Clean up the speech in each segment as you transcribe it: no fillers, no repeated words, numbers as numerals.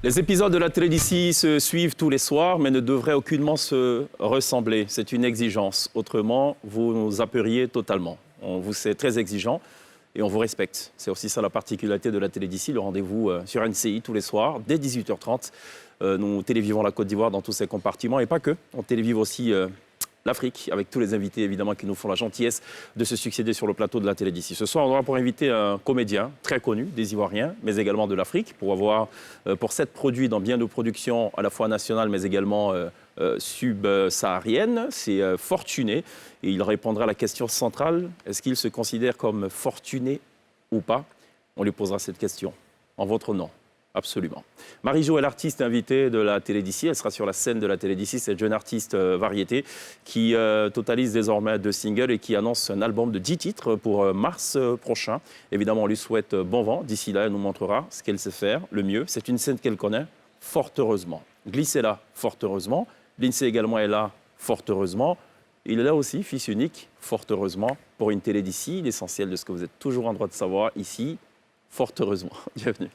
Les épisodes de la télé d'ici se suivent tous les soirs, mais ne devraient aucunement se ressembler. C'est une exigence. Autrement, vous nous zapperiez totalement. On vous est très exigeant et on vous respecte. C'est aussi ça la particularité de la télé d'ici, le rendez-vous sur NCI tous les soirs, dès 18h30. Nous télévivons la Côte d'Ivoire dans tous ses compartiments et pas que. On télévive aussi l'Afrique, avec tous les invités évidemment qui nous font la gentillesse de se succéder sur le plateau de la télé d'ici. Ce soir, on aura pour inviter un comédien très connu des Ivoiriens, mais également de l'Afrique, pour s'être produit dans bien de productions à la fois nationales, mais également subsahariennes. C'est Fortuné, et il répondra à la question centrale, est-ce qu'il se considère comme fortuné ou pas? On lui posera cette question, en votre nom. Absolument. Marie-Jo est l'artiste invitée de la télé d'ici. Elle sera sur la scène de la télé d'ici, cette jeune artiste variété qui totalise désormais 2 singles et qui annonce un album de 10 titres pour mars prochain. Évidemment, on lui souhaite bon vent. D'ici là, elle nous montrera ce qu'elle sait faire le mieux. C'est une scène qu'elle connaît, fort heureusement. Glisse est là, fort heureusement. Lindsay également est là, fort heureusement. Il est là aussi, fils unique, fort heureusement, pour une télé d'ici. L'essentiel de ce que vous êtes toujours en droit de savoir ici, fort heureusement. Bienvenue.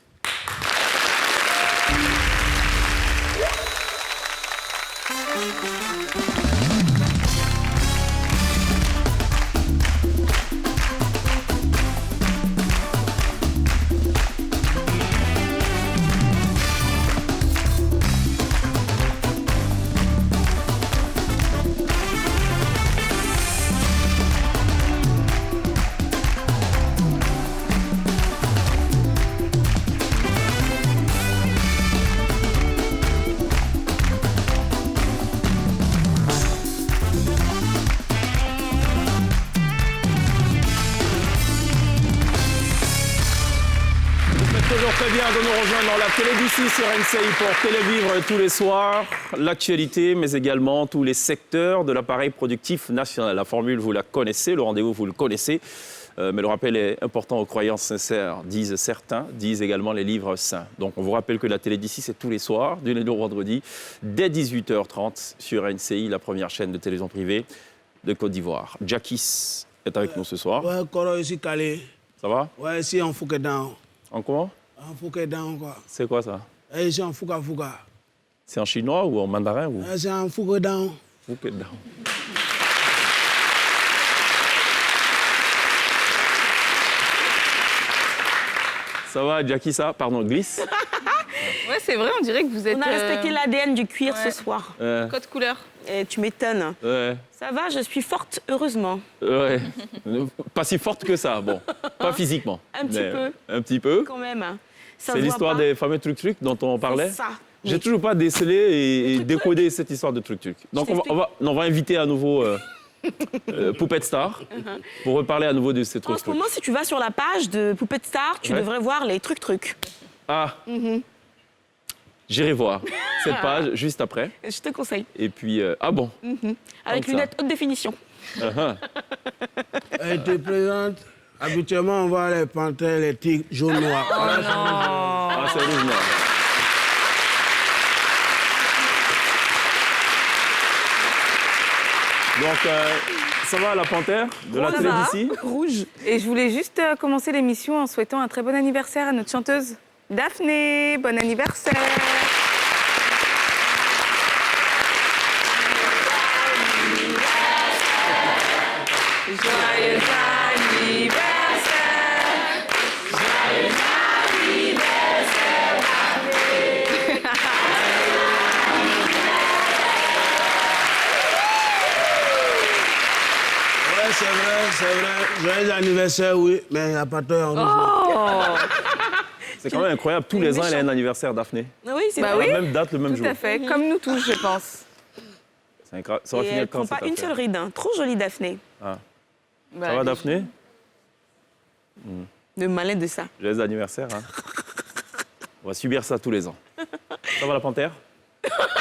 Toujours très bien de nous rejoindre dans la télé d'ici sur NCI pour télévivre tous les soirs l'actualité, mais également tous les secteurs de l'appareil productif national. La formule, vous la connaissez, le rendez-vous, vous le connaissez, mais le rappel est important aux croyances sincères, disent certains, disent également les livres saints. Donc on vous rappelle que la télé d'ici, c'est tous les soirs, du lundi au vendredi, dès 18h30 sur NCI, la première chaîne de télévision privée de Côte d'Ivoire. Jackis est avec nous ce soir. Ouais, Koro ici calé. Ça va? Ouais, ici en Fouquet down. En comment? En Fouquet down, quoi. C'est quoi ça? Et ici en Fouca Fouca. C'est en chinois ou en mandarin ou... C'est en Fouquet down. Fouquet down. Ça va, Jackie, ça? Pardon, glisse? Ouais, c'est vrai, on dirait que vous êtes... On a respecté l'ADN du cuir ouais. ce soir. Code couleur. Et tu m'étonnes. Ouais. Ça va, je suis forte, heureusement. Ouais. Pas si forte que ça, bon. Pas physiquement. Un petit peu. Un petit peu. Quand même. Ça C'est se l'histoire voit pas. des fameux trucs dont on parlait. C'est ça. J'ai toujours pas décelé et décodé cette histoire de trucs. Donc on va inviter à nouveau Poupette Star pour reparler à nouveau de ces trucs. En ce moment, si tu vas sur la page de Poupette Star, tu devrais voir les trucs. Ah. J'irai voir cette page juste après. Je te conseille. Et puis, ah bon. Avec ça. lunettes haute définition. Elle te présente. Habituellement, on voit les panthères, les tigres, jaune, noir. Ah, c'est rouge noir. Donc, ça va la panthère de la Ça télé va. d'ici? Rouge. Et je voulais juste commencer l'émission en souhaitant un très bon anniversaire à notre chanteuse Daphné. Bon anniversaire. Joyeux anniversaire. Joyeux anniversaire, Daphné. Ouais, c'est vrai. Joyeux anniversaire, oui, mais il n'y a pas tort en rouge. C'est quand même incroyable. Tous les ans, elle a un anniversaire, Daphné. Oui, c'est Bah vrai. oui. La même date, le même Tout jour. à fait, comme nous tous, je pense. C'est incroyable. Ça va Et finir elle quand prend cette pas une affaire? seule ride. Trop jolie, Daphné. Ah. Bah, Ça va, Daphné? Le malin de ça. Joyeux anniversaire. Hein. On va subir ça tous les ans. Ça va, la panthère?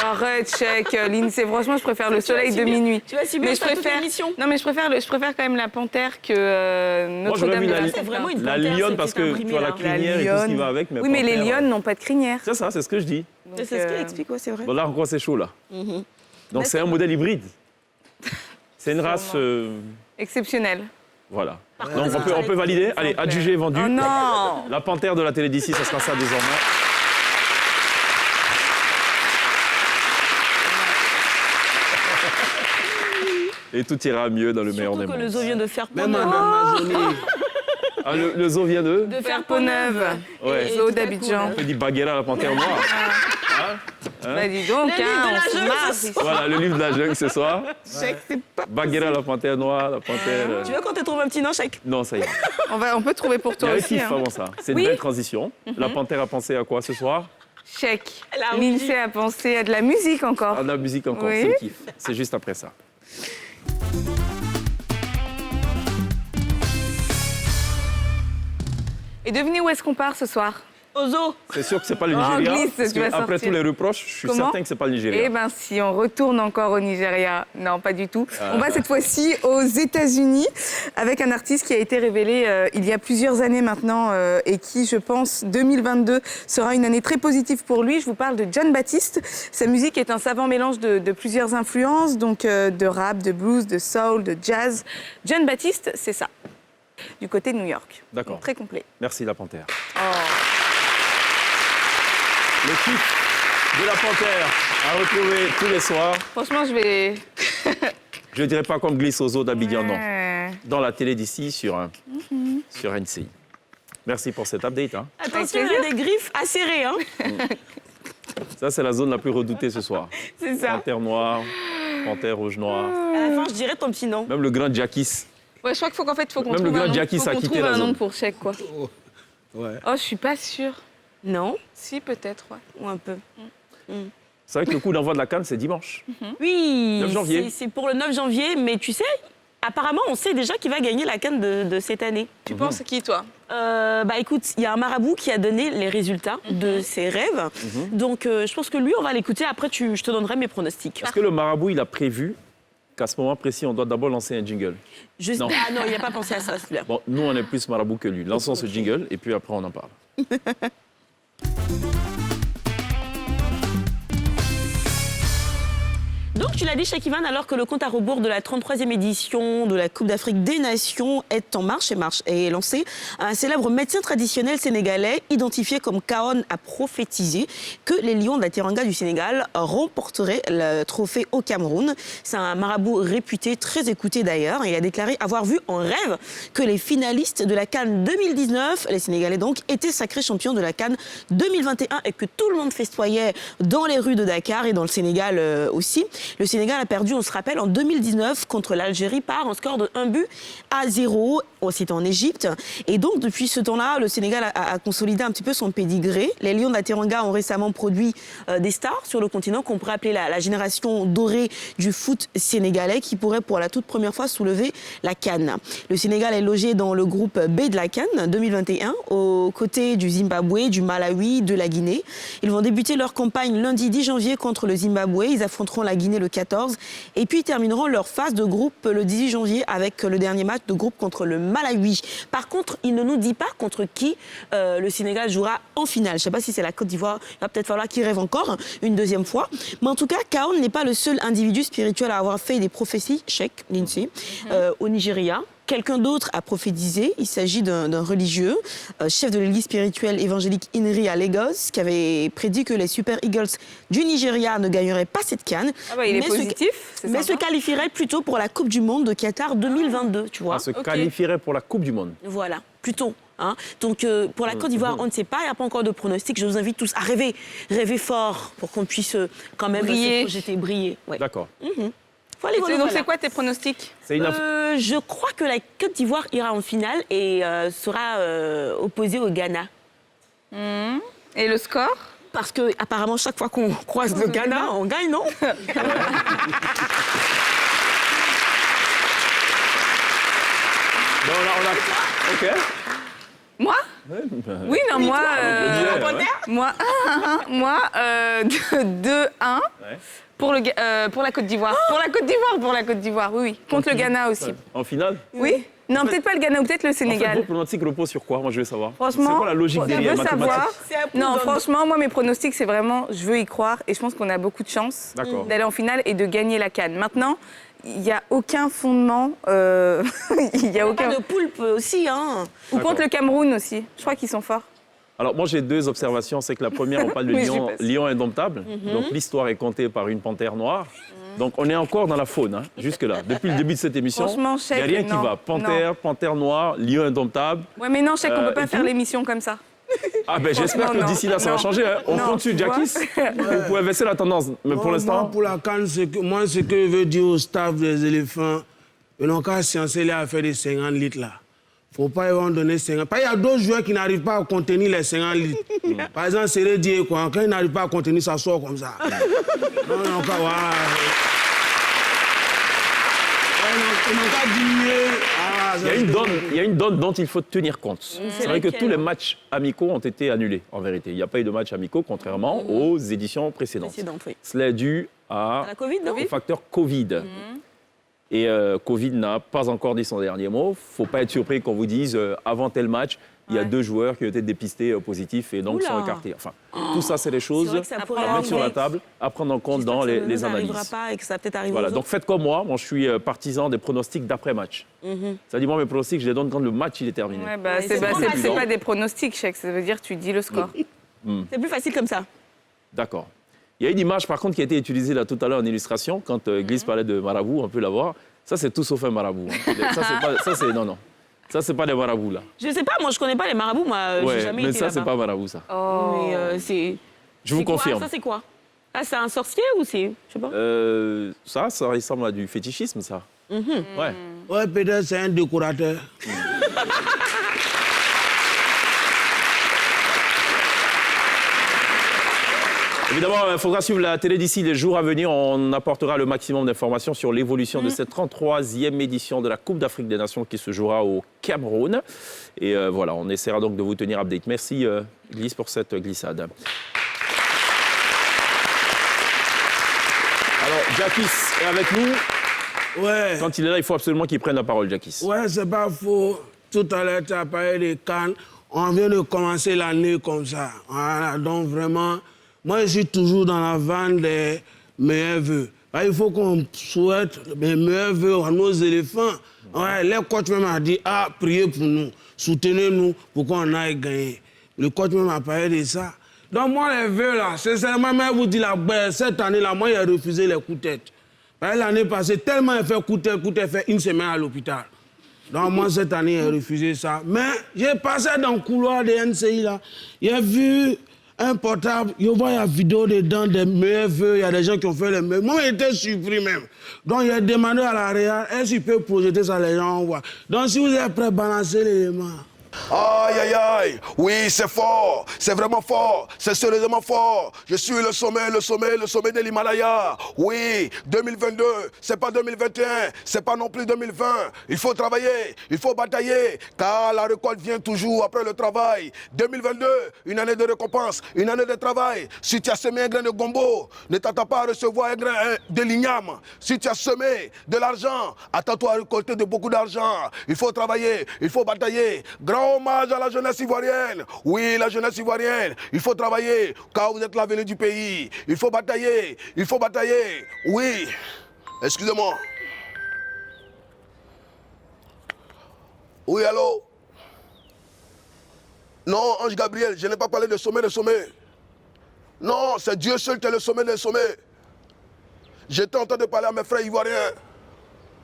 Arrête, check, Lindsay. Franchement, je préfère le soleil de minuit. Tu vas subir Mais ça toute l'émission. Non, mais je préfère quand même la panthère que Moi, j'aurais Notre-Dame vu de la, la C'est vraiment une la panthère, lionne c'est parce qui est que imprimée, tu vois la là. crinière et tout ce qui va avec. Mais Oui, mais les panthère, lionnes n'ont pas de crinière. C'est ça, c'est ce que je dis. C'est ce qu'il explique, ouais, c'est vrai. Bon, là, encore, c'est chaud, là. Donc, c'est un modèle hybride. C'est une race... Exceptionnelle. voilà. Donc, on peut valider. Allez, adjugé, vendu. Oh non. La panthère de la télé d'ici, ça sera ça désormais. Et tout ira mieux dans le meilleur des Surtout que le mondes. zoo vient de faire Même Pont-Neuf. Madame Mazzoni. Ah, le zoo vient de De Faire Pont-Neuf. Ouais. Zoo d'Abidjan. On dit Bagheera, la panthère noire. Bah dis donc, Le livre de la on se jungle, marre ce ici. Voilà, le livre de la jungle ce soir. Bagheera, la panthère noire, la panthère... Tu veux qu'on te trouve un petit nom, Chèque? Non, ça y est. On peut trouver pour Il y toi a un aussi. kiff Hein. avant ça. C'est une Oui. belle transition. La panthère a pensé à quoi ce soir? Chèque. La rougie. L'INSEE a pensé à de la musique encore. À de la musique encore, Oui. c'est le kiff. C'est juste après ça. Et devinez où est-ce qu'on part ce soir? Au zoo. C'est sûr que c'est pas le Oh, Nigeria. glisse, parce tu que vas après sortir. tous les reproches, je suis Comment? certain que c'est pas le Nigeria. Eh bien, si on retourne encore au Nigeria, non, pas du tout. Ah. On va cette fois-ci aux États-Unis avec un artiste qui a été révélé il y a plusieurs années maintenant et qui, je pense, 2022 sera une année très positive pour lui. Je vous parle de Jon Batiste. Sa musique est un savant mélange de plusieurs influences, donc de rap, de blues, de soul, de jazz. Jon Batiste, c'est ça, du côté de New York. D'accord. Donc, très complet. Merci la panthère. Oh. Le kiff de la panthère à retrouver tous les soirs. Franchement, je vais... Je ne dirais pas comme glisse aux eaux d'Abidjan, non. Ouais. Dans la télé d'ici, sur NCI. Merci pour cet update. Hein. Attention, il y a des griffes acérées, hein. Ça, c'est la zone la plus redoutée ce soir. C'est ça. Panthère noire, panthère rouge-noire. À la fin, je dirais ton petit nom. Même le grand Jackis. Ouais, je crois qu'il faut qu'on Même le trouve grand un nom. Jackie, Faut ça a qu'on quitté trouve la un nom zone. pour Chèque, quoi. Ouais. Oh, je suis pas sûre. Non. Si, peut-être, ouais. Ou un peu. C'est vrai que le coup d'envoi de la canne, c'est dimanche. Oui. 9 janvier. C'est pour le 9 janvier, mais tu sais, apparemment, on sait déjà qui va gagner la canne de cette année. Tu penses à qui, toi? Bah écoute, il y a un marabout qui a donné les résultats de ses rêves. Donc je pense que lui, on va l'écouter. Après, je te donnerai mes pronostics. Est-ce que le marabout, il a prévu qu'à ce moment précis, on doit d'abord lancer un jingle? Juste... Non. Ah non, il n'a pas pensé à ça, celui-là. Bon, nous, on est plus marabout que lui. Lançons ce jingle et puis après, on en parle. Donc, tu l'as dit, Cheikh Ivan, alors que le compte à rebours de la 33e édition de la Coupe d'Afrique des Nations est en marche et est lancé, un célèbre médecin traditionnel sénégalais, identifié comme Kaon, a prophétisé que les Lions de la Teranga du Sénégal remporteraient le trophée au Cameroun. C'est un marabout réputé, très écouté d'ailleurs. Il a déclaré avoir vu en rêve que les finalistes de la CAN 2019, les Sénégalais donc, étaient sacrés champions de la CAN 2021 et que tout le monde festoyait dans les rues de Dakar et dans le Sénégal aussi. Le Sénégal a perdu, on se rappelle, en 2019 contre l'Algérie par un score de 1-0. C'était en Égypte. Et donc, depuis ce temps-là, le Sénégal a consolidé un petit peu son pédigré. Les Lions de la Teranga ont récemment produit des stars sur le continent qu'on pourrait appeler la génération dorée du foot sénégalais qui pourrait pour la toute première fois soulever la CAN. Le Sénégal est logé dans le groupe B de la CAN 2021 aux côtés du Zimbabwe, du Malawi, de la Guinée. Ils vont débuter leur campagne lundi 10 janvier contre le Zimbabwe. Ils affronteront la Guinée le 14 et puis ils termineront leur phase de groupe le 18 janvier avec le dernier match de groupe contre le Malawi. Par contre, il ne nous dit pas contre qui le Sénégal jouera en finale. Je ne sais pas si c'est la Côte d'Ivoire. Il va peut-être falloir qu'il rêve encore une deuxième fois. Mais en tout cas, Kaon n'est pas le seul individu spirituel à avoir fait des prophéties, Cheikh, l'INSEE, au Nigeria. Quelqu'un d'autre a prophétisé. Il s'agit d'un religieux, chef de l'église spirituelle évangélique INRI à Lagos, qui avait prédit que les Super Eagles du Nigeria ne gagneraient pas cette CAN. Ah bah, il est mais positif, c'est mais se sympa. qualifierait plutôt pour la Coupe du Monde de Qatar 2022, tu vois. On se qualifierait pour la Coupe du Monde. Voilà, plutôt. Hein. Donc pour la Côte d'Ivoire, on ne sait pas, il n'y a pas encore de pronostic. Je vous invite tous à rêver fort pour qu'on puisse quand même Briller. se projeter, briller. Ouais. D'accord. Voilà, Donc, voilà. c'est quoi tes pronostics? C'est une Je crois que la Côte d'Ivoire ira en finale et sera opposée au Ghana. Et le score? Parce que apparemment chaque fois qu'on croise le Ghana, on gagne, non? Bon, OK. Moi? Ouais, bah, Oui, non, moi... ouais. moi, 2-1 pour la Côte d'Ivoire. Pour la Côte d'Ivoire, oui. Contre le Ghana aussi. En finale? Oui? Non, peut-être pas le Ghana ou peut-être le En fait, Sénégal. vos pronostics reposent sur quoi? Moi, je veux savoir. Franchement, C'est quoi la logique je derrière veux mathématiques? savoir. Non, franchement, moi, mes pronostics, c'est vraiment, je veux y croire et je pense qu'on a beaucoup de chance D'accord. d'aller en finale et de gagner la CAN. Maintenant, il n'y a aucun fondement. Il y a Pas aucun. de poulpe aussi, hein. Ou contre le Cameroun aussi. Je crois qu'ils sont forts. Alors, moi, j'ai 2 observations. C'est que la première, on parle de Oui, lion, j'y passe. lion indomptable. Donc, l'histoire est contée par une panthère noire. Donc, on est encore dans la faune, hein, jusque-là. Depuis le début de cette émission, Franchement, il n'y a Chèque, rien qui non, va. Panthère noire, lion indomptable. Ouais, mais non, Chèque, on ne peut pas et faire tout. l'émission comme ça. Ah ben j'espère Franchement, que non. d'ici là, ça va Non. changer. Hein. On Non, compte sur tu vois. Jackies. Vous pouvez inverser la tendance. Mais pour Moi, l'instant, pour la canne, moi, ce que je veux dire au staff des éléphants, ils n'ont qu'à sciencer là à faire des 50 litres là. Faut pas leur donner 50. Il y a d'autres joueurs qui n'arrivent pas à contenir les 50 litres. Par exemple, c'est le dire quoi. Quand ils n'arrivent pas à contenir, ça sort comme ça. non, voilà. Ils n'ont qu'à diminuer. Ah, il y a une donne dont il faut tenir compte. C'est vrai que laquelle? tous les matchs amicaux ont été annulés, en vérité. Il n'y a pas eu de matchs amicaux, contrairement aux éditions précédentes. Précédente, oui. Cela est dû À la Covid, non au facteur Covid. Et Covid n'a pas encore dit son dernier mot. Il ne faut pas être surpris qu'on vous dise, avant tel match, il y a 2 joueurs qui ont été dépistés positifs et donc Oula. sont écartés. Enfin, tout ça, c'est les C'est choses vrai que ça pourrait à mettre sur la arriver. table, à prendre en compte J'espère dans que ça les nous analyses. n'arrivera pas et que ça va peut-être arriver Voilà, aux donc autres. faites comme moi je suis partisan des pronostics d'après-match. C'est-à-dire, moi, mes pronostics, je les donne quand le match il est terminé. Ouais, Ouais, c'est pas c'est facile. pas des pronostics, Chèque. Ça veut dire que tu dis le score. C'est plus facile comme ça. D'accord. Il y a une image, par contre, qui a été utilisée là tout à l'heure en illustration, quand Glisse parlait de marabout, on peut la voir. Ça, c'est tout sauf un marabout. Hein. Non. Ça, c'est pas des marabouts, là. Je sais pas, moi je connais pas les marabouts, moi j'ai Ouais, jamais mais été ça, c'est là-bas. pas marabout, ça. Mais c'est. Je vous c'est quoi? confirme. Ça c'est quoi? Ah, c'est un sorcier ou c'est. Je sais pas. Ça ressemble à du fétichisme, ça. Ouais. Ouais, peut-être c'est un décorateur. Évidemment, il faudra suivre la télé d'ici les jours à venir. On apportera le maximum d'informations sur l'évolution de cette 33e édition de la Coupe d'Afrique des Nations qui se jouera au Cameroun. Et voilà, on essaiera donc de vous tenir update. Merci, Glisse, pour cette glissade. Alors, Jackies est avec nous. Ouais. Quand il est là, il faut absolument qu'il prenne la parole, Jackies. Ouais, c'est pas faux. Tout à l'heure, tu as parlé des Cannes. On vient de commencer l'année comme ça. Voilà, donc vraiment, moi, je suis toujours dans la vanne des meilleurs vœux. Il faut qu'on souhaite les meilleurs vœux à nos éléphants. Ouais, les coachs même a dit, priez pour nous, soutenez-nous pour qu'on aille gagner. Le coach même a parlé de ça. Donc moi, les vœux là, sincèrement, je vous dis, cette année-là, moi, j'ai refusé les coups de tête. L'année passée, tellement il fait coup de tête, fait une semaine à l'hôpital. Donc moi, cette année, j'ai refusé ça. Mais j'ai passé dans le couloir de NCI là, j'ai vu un portable, je vois la vidéo dedans des meilleurs vœux, il y a des gens qui ont fait les meilleurs. Moi, j'étais surpris même. Donc j'ai demandé à la Réal, est-ce qu'il peut projeter ça, les gens voient. Donc si vous êtes prêts, balancez l'élément. Aïe, aïe, aïe. Oui, c'est fort. C'est vraiment fort. C'est sérieusement fort. Je suis le sommet de l'Himalaya. Oui, 2022, c'est pas 2021, c'est pas non plus 2020. Il faut travailler, il faut batailler, car la récolte vient toujours après le travail. 2022, une année de récompense, une année de travail. Si tu as semé un grain de gombo, ne t'attends pas à recevoir un grain de l'igname. Si tu as semé de l'argent, attends-toi à récolter de beaucoup d'argent. Il faut travailler, il faut batailler. Grand hommage à la jeunesse ivoirienne. Oui, la jeunesse ivoirienne. Il faut travailler, car vous êtes l'avenir du pays. Il faut batailler, il faut batailler. Oui, excusez-moi. Oui, allô? Non, Ange Gabriel, je n'ai pas parlé de sommet, Non, c'est Dieu seul qui est le sommet des sommets. J'étais en train de parler à mes frères ivoiriens.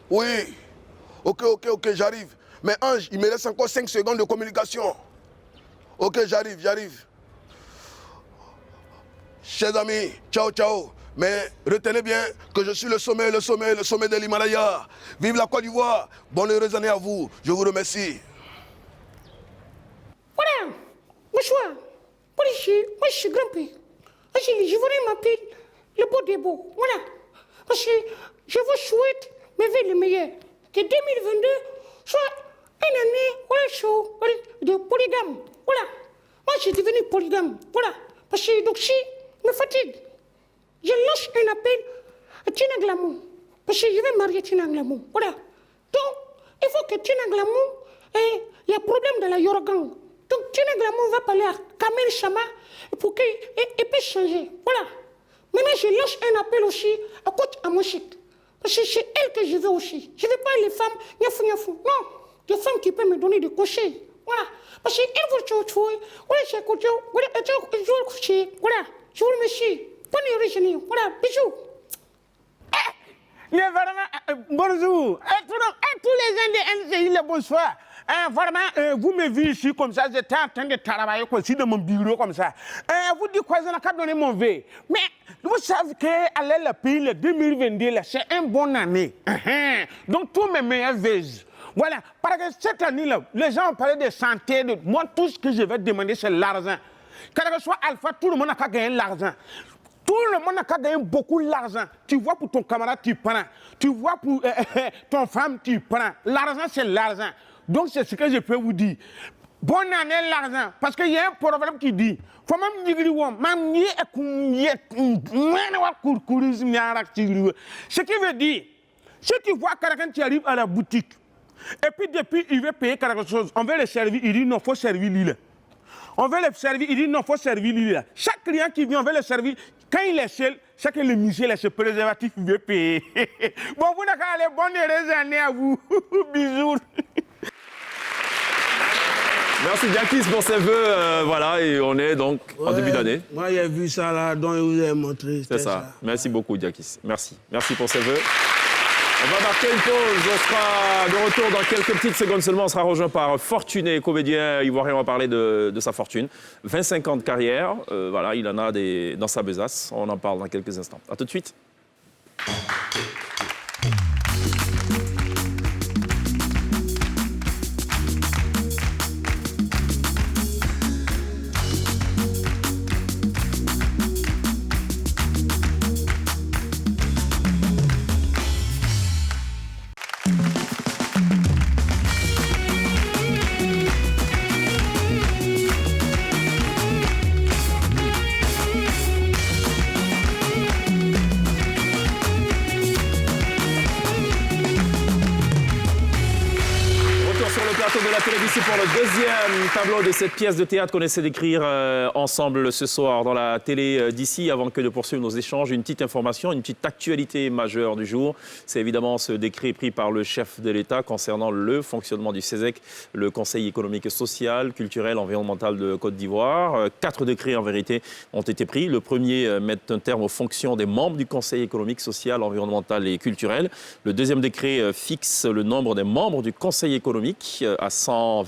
Oui. Ok, j'arrive. Mais Ange, il me laisse encore 5 secondes de communication. Ok, j'arrive. Chers amis, ciao. Mais retenez bien que je suis le sommet de l'Himalaya. Vive la Côte d'Ivoire. Bonne heureuse année à vous. Je vous remercie. Voilà, bonsoir. Moi, je suis grand-père. Je voudrais m'appeler le beau des beaux. Voilà. Parce que je vous souhaite mes vœux les meilleurs. Que 2022 soit une année de polygame. Voilà. Moi, je suis devenu polygame. Voilà. Parce que donc, si me fatigue, je lance un appel à Tina Glamour. Parce que je vais marier Tina Glamour. Voilà. Donc, il faut que Tina Glamour, il y a problème de la Yorgan. Donc, Tina Glamour va parler à Kamel Sama pour qu'il puisse changer. Voilà. Maintenant, je lance un appel aussi à Coach Amoshik. Parce que c'est elle que je veux aussi. Je ne veux pas les femmes, niafou. Non, des femmes qui peuvent me donner des conseils. Voilà. Parce qu'il faut que tu voilà, c'est écouté. Voilà, je vous coucher. Voilà, je vous remercie. Bonne origine. Voilà, bisous. Il est vraiment bonjour. Tous les gens de NCI, le bonsoir. Vraiment, vous me vivez ici comme ça, j'étais en train de travailler aussi dans mon bureau comme ça. Vous dites quoi, je n'ai qu'à donner mon V. Mais vous savez qu'aller le pays, le 2022, c'est une bonne année. Donc, tous mes meilleurs vœux. Voilà, parce que cette année-là, les gens ont parlé de santé. Moi, tout ce que je vais demander, c'est l'argent. Quel que soit Alpha, tout le monde a qu'à gagner l'argent. Tout le monde a qu'à gagner beaucoup d'argent. Tu vois, pour ton camarade, tu prends. Tu vois, pour ton femme, tu prends. L'argent, c'est l'argent. Donc, c'est ce que je peux vous dire. Bonne année, l'argent. Parce qu'il y a un problème qui dit, faut même dire, ce qui veut dire, si tu vois quelqu'un qui arrive à la boutique, et puis depuis, il veut payer quelque chose, on veut le servir, il dit non, il faut servir lui là. On veut le servir, il dit non, il faut servir lui là. Chaque client qui vient, on veut le servir. Quand il est seul, c'est que le musée, là, ce préservatif, il veut payer. Bon, vous n'avez qu'à aller, bonne heureuse année à vous. Bisous. Merci Diakis pour ces vœux. Voilà, et on est donc en début d'année. Moi, j'ai vu ça là, dont je vous ai montré. C'est ça. Merci beaucoup Diakis. Merci. Merci pour ces vœux. On va marquer une pause. On sera de retour dans quelques petites secondes seulement. On sera rejoint par Fortuné, comédien ivoirien. On va parler de sa fortune. 25 ans de carrière. Voilà, il en a dans sa besace. On en parle dans quelques instants. À tout de suite. Pour le deuxième tableau de cette pièce de théâtre qu'on essaie d'écrire ensemble ce soir dans la télé d'ici. Avant que de poursuivre nos échanges, une petite information, une petite actualité majeure du jour. C'est évidemment ce décret pris par le chef de l'État concernant le fonctionnement du CESEC, le Conseil économique et social, culturel, environnemental de Côte d'Ivoire. 4 décrets en vérité ont été pris. Le premier met un terme aux fonctions des membres du Conseil économique, social, environnemental et culturel. Le deuxième décret fixe le nombre des membres du Conseil économique à 120.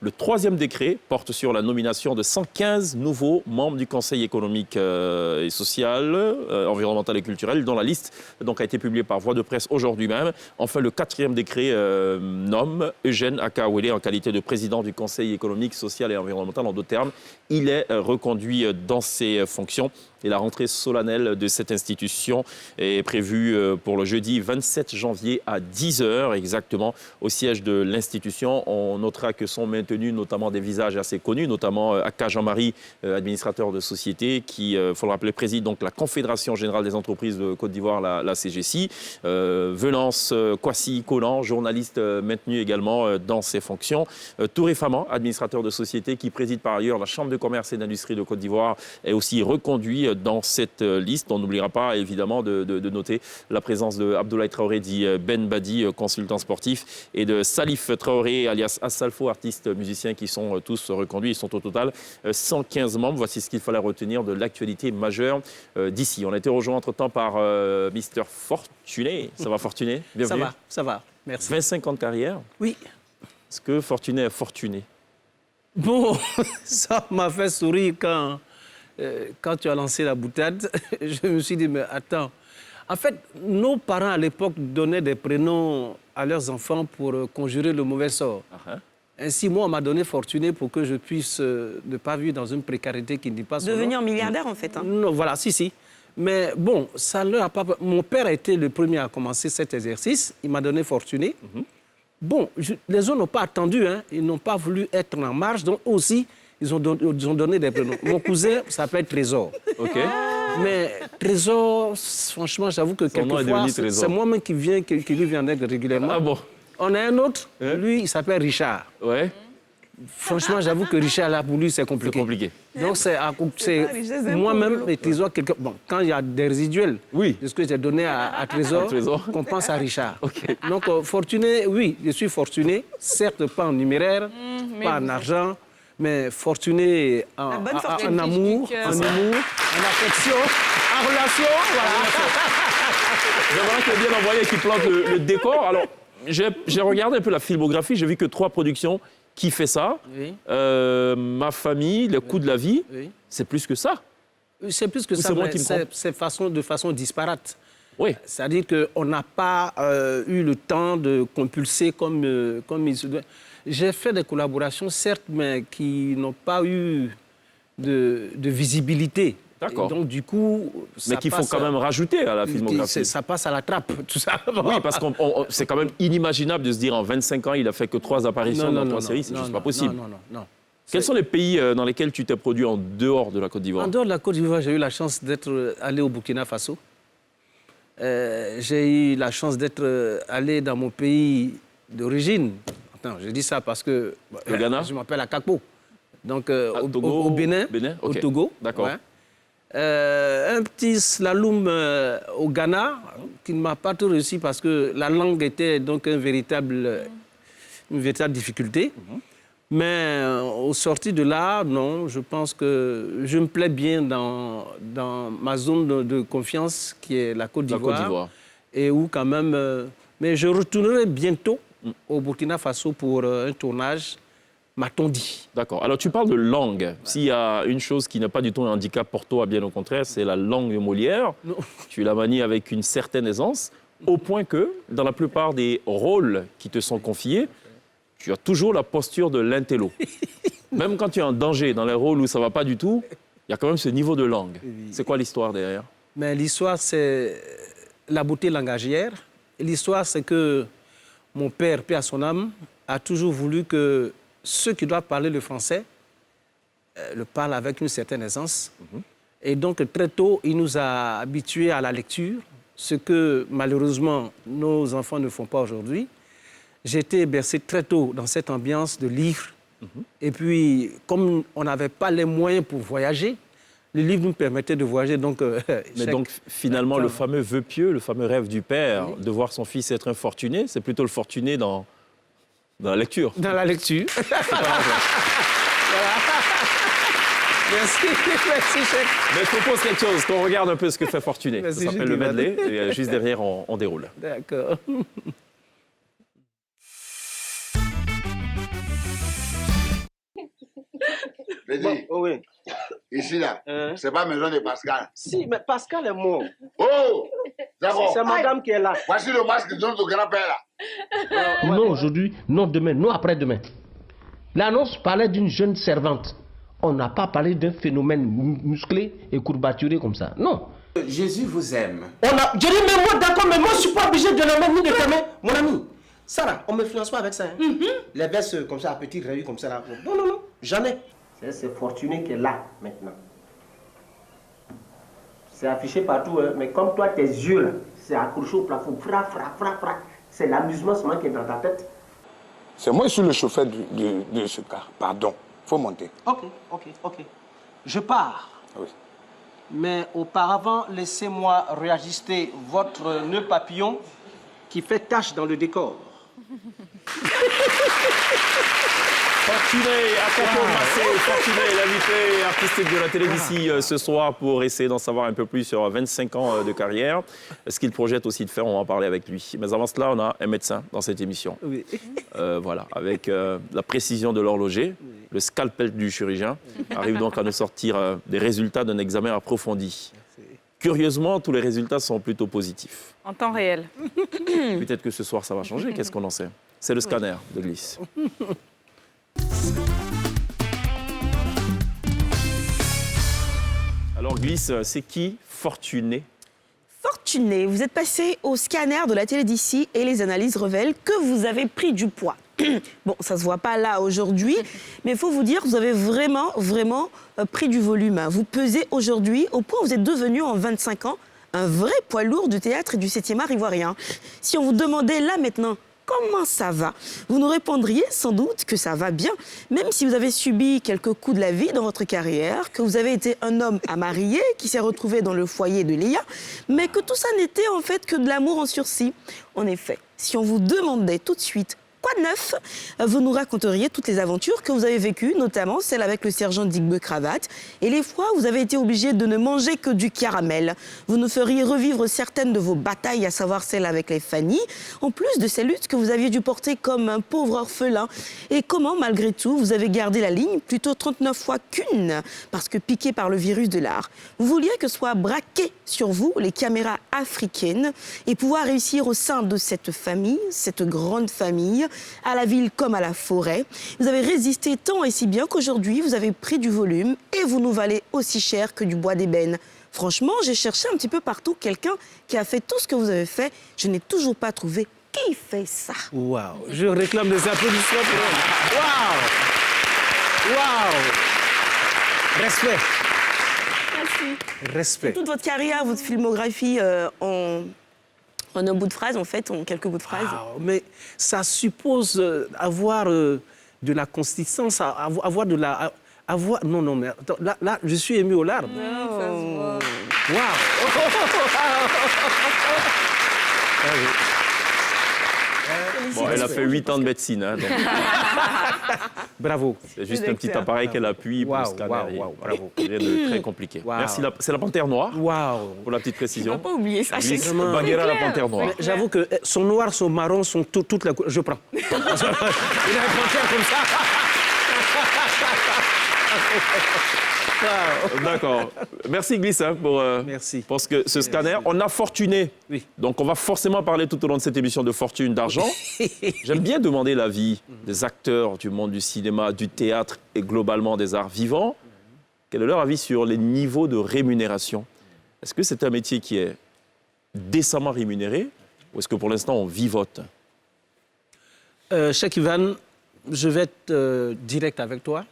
Le troisième décret porte sur la nomination de 115 nouveaux membres du Conseil économique et social, environnemental et culturel, dont la liste donc, a été publiée par voie de presse aujourd'hui même. Enfin, le quatrième décret nomme Eugène Akawele en qualité de président du Conseil économique, social et environnemental. En d'autres termes, il est reconduit dans ses fonctions. Et la rentrée solennelle de cette institution est prévue pour le jeudi 27 janvier à 10h exactement au siège de l'institution. On notera que sont maintenus notamment des visages assez connus, notamment Aka Jean-Marie, administrateur de société, qui, il faut le rappeler, préside donc la Confédération Générale des Entreprises de Côte d'Ivoire, la CGC. Venance Kwasi Konan, journaliste maintenu également dans ses fonctions. Touré Faman, administrateur de société, qui préside par ailleurs la Chambre de commerce et d'industrie de Côte d'Ivoire, est aussi reconduit dans cette liste. On n'oubliera pas évidemment de noter la présence de Abdoulaye Traoré, dit Ben Badi, consultant sportif, et de Salif Traoré, alias Assalfo, artiste musicien, qui sont tous reconduits. Ils sont au total 115 membres. Voici ce qu'il fallait retenir de l'actualité majeure d'ici. On a été rejoint entre-temps par Mister Fortuné. Ça va, Fortuné? Bienvenue. Ça va. Merci. 25 ans de carrière. Oui. Est-ce que Fortuné est fortuné? Bon, ça m'a fait sourire quand tu as lancé la boutade. Je me suis dit, mais attends. En fait, nos parents à l'époque donnaient des prénoms à leurs enfants pour conjurer le mauvais sort. Ainsi, moi, on m'a donné Fortuné pour que je puisse ne pas vivre dans une précarité qui ne dit pas son nom. Devenir milliardaire, en fait. Hein. Non, voilà, si. Mais bon, ça leur a pas... Mon père a été le premier à commencer cet exercice. Il m'a donné Fortuné. Bon, les autres n'ont pas attendu. Hein. Ils n'ont pas voulu être en marge. Donc aussi, ils ont donné des prénoms. Mon cousin s'appelle Trésor. OK. Mais Trésor, franchement, j'avoue que quelquefois, c'est moi-même qui lui vient en aide régulièrement. Ah bon? On a un autre, lui, il s'appelle Richard. Ouais. Franchement, j'avoue que Richard, là, pour lui, c'est compliqué. C'est compliqué. Donc, c'est Richard, c'est moi-même pour et Trésor. Bon, quand il y a des résiduels de ce que j'ai donné à Trésor, qu'on pense à Richard. Okay. Donc, fortuné, oui, je suis fortuné, certes pas en numéraire, pas en argent, mais fortuné en amour, en affection, en relation, voilà. J'aimerais que bien envoyé qui plante le décor. Alors, j'ai regardé un peu la filmographie, j'ai vu que 3 productions qui fait ça. Oui. Ma famille, le coût de la vie, c'est plus que ça. C'est plus que Ou ça, c'est moi mais qui me trompe? c'est de façon disparate. Oui. C'est-à-dire qu'on n'a pas eu le temps de compulser comme il se doit. J'ai fait des collaborations, certes, mais qui n'ont pas eu de visibilité. D'accord. Et donc, du coup, Mais qu'il faut quand même rajouter à la filmographie. Ça passe à la trappe, tout ça. Oui, parce que c'est quand même inimaginable de se dire en 25 ans, il a fait que 3 apparitions dans 3 séries. C'est juste pas possible. Non. Quels sont les pays dans lesquels tu t'es produit en dehors de la Côte d'Ivoire? En dehors de la Côte d'Ivoire, j'ai eu la chance d'être allé au Burkina Faso. J'ai eu la chance d'être allé dans mon pays d'origine. Attends, je dis ça parce que Le Ghana? je m'appelle Akakpo. Donc Togo, au Bénin, au au Togo. D'accord. Ouais. Un petit slalom au Ghana qui ne m'a pas tout réussi parce que la langue était donc une véritable difficulté. Mais au sorti de là, non, je pense que je me plais bien dans ma zone de confiance qui est la Côte d'Ivoire. Et où quand même... mais je retournerai bientôt au Burkina Faso pour un tournage, m'a-t-on dit. D'accord. Alors, tu parles de langue. S'il y a une chose qui n'est pas du tout un handicap pour toi, bien au contraire, c'est la langue de Molière. Non. Tu la manies avec une certaine aisance, au point que, dans la plupart des rôles qui te sont confiés, tu as toujours la posture de l'intello. Même quand tu es en danger, dans les rôles où ça ne va pas du tout, il y a quand même ce niveau de langue. C'est quoi l'histoire derrière? Mais l'histoire, c'est la beauté langagière. Et l'histoire, c'est que mon père, paix à son âme, a toujours voulu que ceux qui doivent parler le français le parlent avec une certaine aisance. Et donc, très tôt, il nous a habitués à la lecture, ce que, malheureusement, nos enfants ne font pas aujourd'hui. J'ai été bercé très tôt dans cette ambiance de livre. Et puis, comme on n'avait pas les moyens pour voyager, le livre nous permettait de voyager. Donc, Mais donc, finalement, le fameux vœu pieux, le fameux rêve du père de voir son fils être infortuné, c'est plutôt le fortuné dans la lecture. Dans la lecture. Merci, chef. Mais je propose quelque chose, qu'on regarde un peu ce que fait Fortuné. Merci, Ça s'appelle le Judy. medley, et juste derrière, on déroule. D'accord. Petit, Oui. ici là, Hein? c'est pas maison de Pascal. Si, mais Pascal est mort. Oh, d'accord. C'est madame qui est là. Voici le masque de notre grand-père là. Non aujourd'hui, non demain, non après-demain. L'annonce parlait d'une jeune servante. On n'a pas parlé d'un phénomène musclé et courbaturé comme ça. Non. Jésus vous aime. Je dis, mais moi, d'accord, mais moi, je ne suis pas obligé de la mettre ni de fermer. Mon ami, ça là, on ne me finance pas avec ça. Hein. Les vestes comme ça, à petits rayures comme ça là. Non, non, non, jamais. C'est Fortuné qui est là maintenant. C'est affiché partout, hein, mais comme toi, tes yeux là, c'est accroché au plafond. Fra, fra, fra, fra. C'est l'amusement seulement qui est dans ta tête. C'est moi, je suis le chauffeur de ce car. Pardon, faut monter. Ok. Je pars. Oui. Mais auparavant, laissez-moi réajuster votre nœud papillon qui fait tache dans le décor. Fortuné, Akakpo Massé, Fortuné, l'invité artistique de la télé d'ici ce soir pour essayer d'en savoir un peu plus sur 25 ans de carrière. Ce qu'il projette aussi de faire, on va en parler avec lui. Mais avant cela, on a un médecin dans cette émission. Oui. Voilà, avec la précision de l'horloger, le scalpel du chirurgien, arrive donc à nous sortir des résultats d'un examen approfondi. Curieusement, tous les résultats sont plutôt positifs. En temps réel. Peut-être que ce soir, ça va changer. Qu'est-ce qu'on en sait? C'est le scanner de Glisse. Alors, Glisse, c'est qui Fortuné? Fortuné, vous êtes passé au scanner de la télé d'ici et les analyses révèlent que vous avez pris du poids. Bon, ça ne se voit pas là aujourd'hui, mais il faut vous dire que vous avez vraiment pris du volume. Vous pesez aujourd'hui au point où vous êtes devenu en 25 ans un vrai poids lourd du théâtre et du 7e art ivoirien. Si on vous demandait là maintenant comment ça va? Vous nous répondriez sans doute que ça va bien, même si vous avez subi quelques coups de la vie dans votre carrière, que vous avez été un homme à marier qui s'est retrouvé dans le foyer de Léa, mais que tout ça n'était en fait que de l'amour en sursis. En effet, si on vous demandait tout de suite quoi de neuf, vous nous raconteriez toutes les aventures que vous avez vécues, notamment celle avec le sergent Digbe Cravate, et les fois où vous avez été obligé de ne manger que du caramel. Vous nous feriez revivre certaines de vos batailles, à savoir celle avec les Fanny, en plus de ces luttes que vous aviez dû porter comme un pauvre orphelin. Et comment, malgré tout, vous avez gardé la ligne, plutôt 39 fois qu'une, parce que piqué par le virus de l'art. Vous vouliez que soient braquées sur vous les caméras africaines et pouvoir réussir au sein de cette famille, cette grande famille, à la ville comme à la forêt. Vous avez résisté tant et si bien qu'aujourd'hui, vous avez pris du volume et vous nous valez aussi cher que du bois d'ébène. Franchement, j'ai cherché un petit peu partout quelqu'un qui a fait tout ce que vous avez fait. Je n'ai toujours pas trouvé qui fait ça. Waouh, je réclame des applaudissements pour elle. Waouh. Waouh. Respect. Merci. Respect. Toute votre carrière, votre filmographie en un bout de phrase, en fait, en quelques bouts de phrase. Wow, mais ça suppose avoir de la consistance, avoir de la... Avoir... Non, mais attends, là, je suis ému aux larmes. Ça se voit. Bon, elle a fait 8 ans de médecine. Hein, donc Bravo. c'est juste un petit appareil qu'elle appuie pour le scanner. Bravo. Rien de très compliqué. Wow. Merci. C'est la panthère noire, Waouh. pour la petite On précision. ne pas oublier ça. Oui, Vraiment. Bagheera, la panthère noire. Mais j'avoue que son noir, son marron, sont toute la couleur. Je prends. Il a un panthère comme ça. D'accord. Merci Glisse Merci. pour ce scanner. On a Fortuné. Oui. Donc on va forcément parler tout au long de cette émission de fortune, d'argent. J'aime bien demander l'avis des acteurs du monde du cinéma, du théâtre et globalement des arts vivants. Quel est leur avis sur les niveaux de rémunération? Est-ce que c'est un métier qui est décemment rémunéré ou est-ce que pour l'instant on vivote? Cheikh Ivan, je vais être direct avec toi.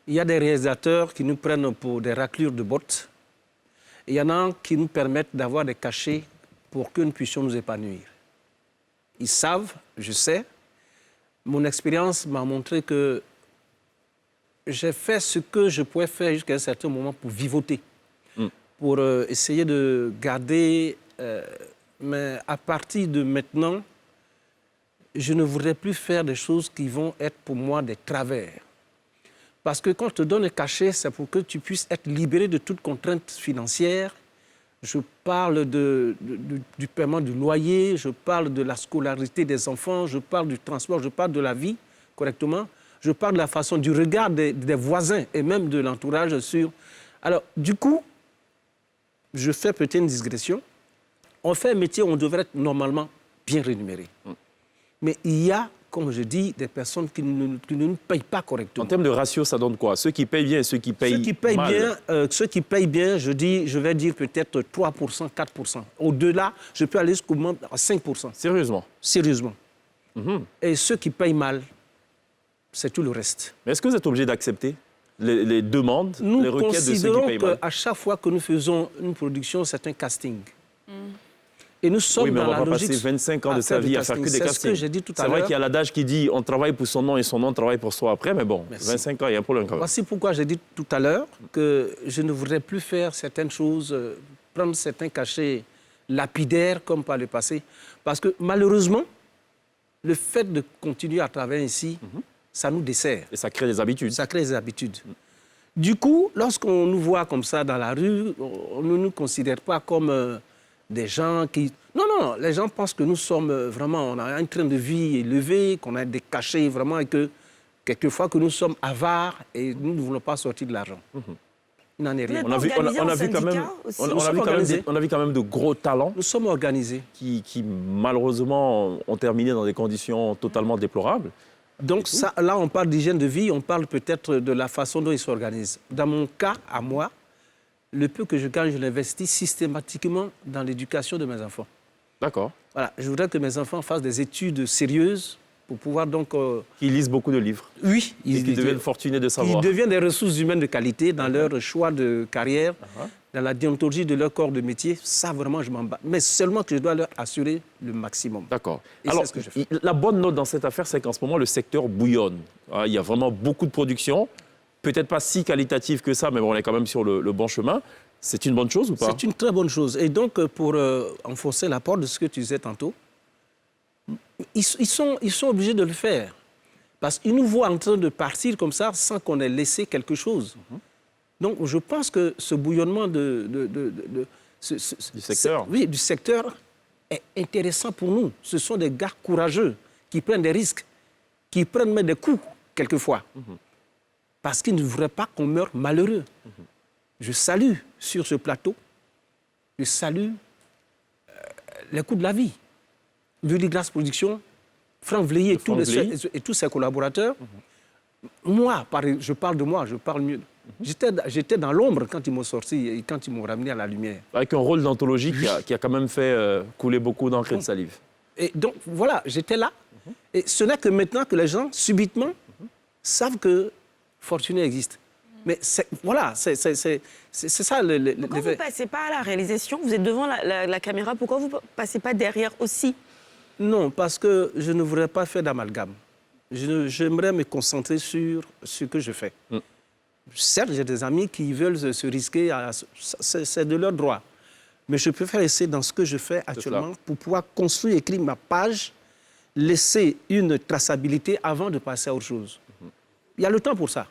Il y a des réalisateurs qui nous prennent pour des raclures de bottes. Il y en a qui nous permettent d'avoir des cachets pour que nous puissions nous épanouir. Ils savent, je sais. Mon expérience m'a montré que j'ai fait ce que je pouvais faire jusqu'à un certain moment pour vivoter, pour essayer de garder... mais à partir de maintenant, je ne voudrais plus faire des choses qui vont être pour moi des travers. Parce que quand je te donne un cachet, c'est pour que tu puisses être libéré de toute contrainte financière. Je parle du paiement du loyer, je parle de la scolarité des enfants, je parle du transport, je parle de la vie correctement, je parle de la façon, du regard des voisins et même de l'entourage sur... Alors, du coup, je fais peut-être une digression. On fait un métier où on devrait être normalement bien rémunéré. Mais il y a, comme je dis, des personnes qui ne nous payent pas correctement. En termes de ratio, ça donne quoi? Ceux qui payent bien et ceux qui payent mal? Ceux qui payent bien, je vais dire peut-être 3%, 4%. Au-delà, je peux aller jusqu'au moins à 5%. Sérieusement? Sérieusement. Et ceux qui payent mal, c'est tout le reste. Mais est-ce que vous êtes obligé d'accepter les demandes, les requêtes de ceux qui considérons payent mal? qu'à chaque fois que nous faisons une production, c'est un casting. Et nous sommes Oui, mais dans on la ne va pas logique passer 25 ans de sa vie à faire que des C'est ce castings. que j'ai dit tout à C'est vrai l'heure. qu'il y a l'adage qui dit on travaille pour son nom et son nom travaille pour soi après, mais bon, Merci. 25 ans, il y a un problème quand même. Voici pourquoi j'ai dit tout à l'heure que je ne voudrais plus faire certaines choses, prendre certains cachets lapidaires comme par le passé. Parce que malheureusement, le fait de continuer à travailler ici, ça nous dessert. Et ça crée des habitudes. Ça crée des habitudes. Du coup, lorsqu'on nous voit comme ça dans la rue, on ne nous considère pas comme des gens qui... Non, les gens pensent que nous sommes vraiment... On a un train de vie élevé, qu'on a des cachets vraiment et que quelquefois que nous sommes avares et nous ne voulons pas sortir de l'argent. Il n'en est rien. On a vu quand même de gros talents Nous sommes organisés. qui malheureusement ont terminé dans des conditions totalement déplorables. Donc ça, là, on parle d'hygiène de vie, on parle peut-être de la façon dont ils s'organisent. Dans mon cas, à moi, le peu que je gagne, je l'investis systématiquement dans l'éducation de mes enfants. D'accord. Voilà, je voudrais que mes enfants fassent des études sérieuses pour pouvoir donc... Qui lisent beaucoup de livres. Oui. Et qui deviennent fortunés de savoir. Ils deviennent des ressources humaines de qualité dans leur choix de carrière. dans la déontologie de leur corps de métier, ça vraiment je m'en bats. Mais seulement que je dois leur assurer le maximum. D'accord. Et Alors, c'est ce que je fais. la bonne note dans cette affaire, c'est qu'en ce moment, le secteur bouillonne. Il y a vraiment beaucoup de production, peut-être pas si qualitative que ça, mais bon, on est quand même sur le bon chemin. C'est une bonne chose ou pas? C'est une très bonne chose. Et donc, pour enfoncer la porte de ce que tu disais tantôt, ils sont obligés de le faire. Parce qu'ils nous voient en train de partir comme ça sans qu'on ait laissé quelque chose. Donc, je pense que ce bouillonnement du secteur. Oui, du secteur est intéressant pour nous. Ce sont des gars courageux qui prennent des risques, qui prennent même des coups, quelquefois. Parce qu'ils ne voudraient pas qu'on meure malheureux. Je salue sur ce plateau, je salue les coups de la vie. Lully Glass Production, Franck Vleilly et tous ses collaborateurs. Moi, je parle de moi, je parle mieux. J'étais dans l'ombre quand ils m'ont sorti et quand ils m'ont ramené à la lumière. Avec un rôle d'anthologie qui a quand même fait couler beaucoup d'encre et de salive. Et donc, voilà, j'étais là. Et ce n'est que maintenant que les gens, subitement, savent que Fortuné existe. Mais voilà, c'est ça le Pourquoi vous ne passez pas à la réalisation? Vous êtes devant la caméra, pourquoi vous ne passez pas derrière aussi? Non, parce que je ne voudrais pas faire d'amalgame. J'aimerais me concentrer sur ce que je fais. Certes, j'ai des amis qui veulent se risquer, c'est de leur droit. Mais je préfère rester dans ce que je fais actuellement pour pouvoir construire, écrire ma page, laisser une traçabilité avant de passer à autre chose. Il y a le temps pour ça.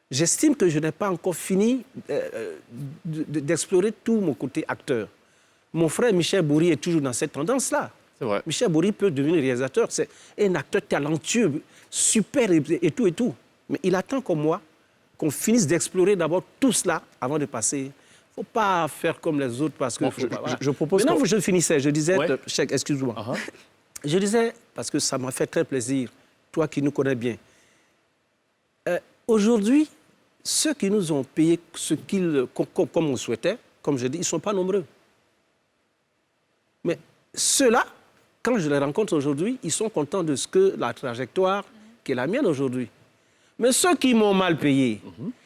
J'estime que je n'ai pas encore fini d'explorer tout mon côté acteur. Mon frère Michel Bory est toujours dans cette tendance-là. C'est vrai. Michel Bory peut devenir réalisateur. C'est un acteur talentueux, super et tout et tout. Mais il attend comme moi qu'on finisse d'explorer d'abord tout cela avant de passer. Il ne faut pas faire comme les autres parce que... Bon, je propose... Maintenant, je finissais. Je disais... Ouais. Cheikh, excuse-moi. Je disais, parce que ça m'a fait très plaisir, toi qui nous connais bien. Aujourd'hui, ceux qui nous ont payé comme on souhaitait, comme je dis, ils ne sont pas nombreux. Mais ceux-là, quand je les rencontre aujourd'hui, ils sont contents de ce que la trajectoire qui est la mienne aujourd'hui. Mais ceux qui m'ont mal payé,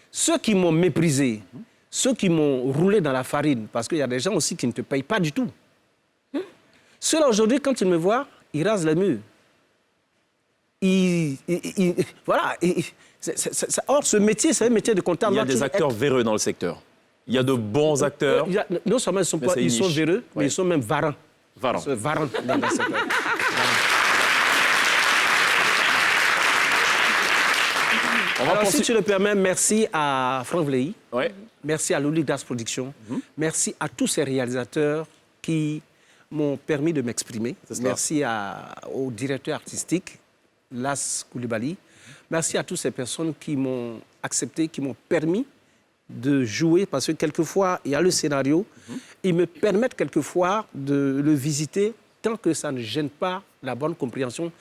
ceux qui m'ont méprisé, ceux qui m'ont roulé dans la farine, parce qu'il y a des gens aussi qui ne te payent pas du tout. Ceux-là, aujourd'hui, quand ils me voient, ils rasent les murs. Voilà. Or, ce métier, c'est un métier de comptable. Il y a des acteurs véreux dans le secteur. Il y a de bons acteurs. Non seulement ils sont véreux, mais ils sont même varants. Varants dans le secteur. Alors, si tu le permets, merci à Franck Vleilly. Ouais. Merci à Lully Glass Production. Merci à tous ces réalisateurs qui m'ont permis de m'exprimer. Merci au directeur artistique, Las Koulibaly. Merci à toutes ces personnes qui m'ont accepté, qui m'ont permis de jouer, parce que quelquefois, il y a le scénario. Ils me permettent quelquefois de le visiter tant que ça ne gêne pas la bonne compréhension,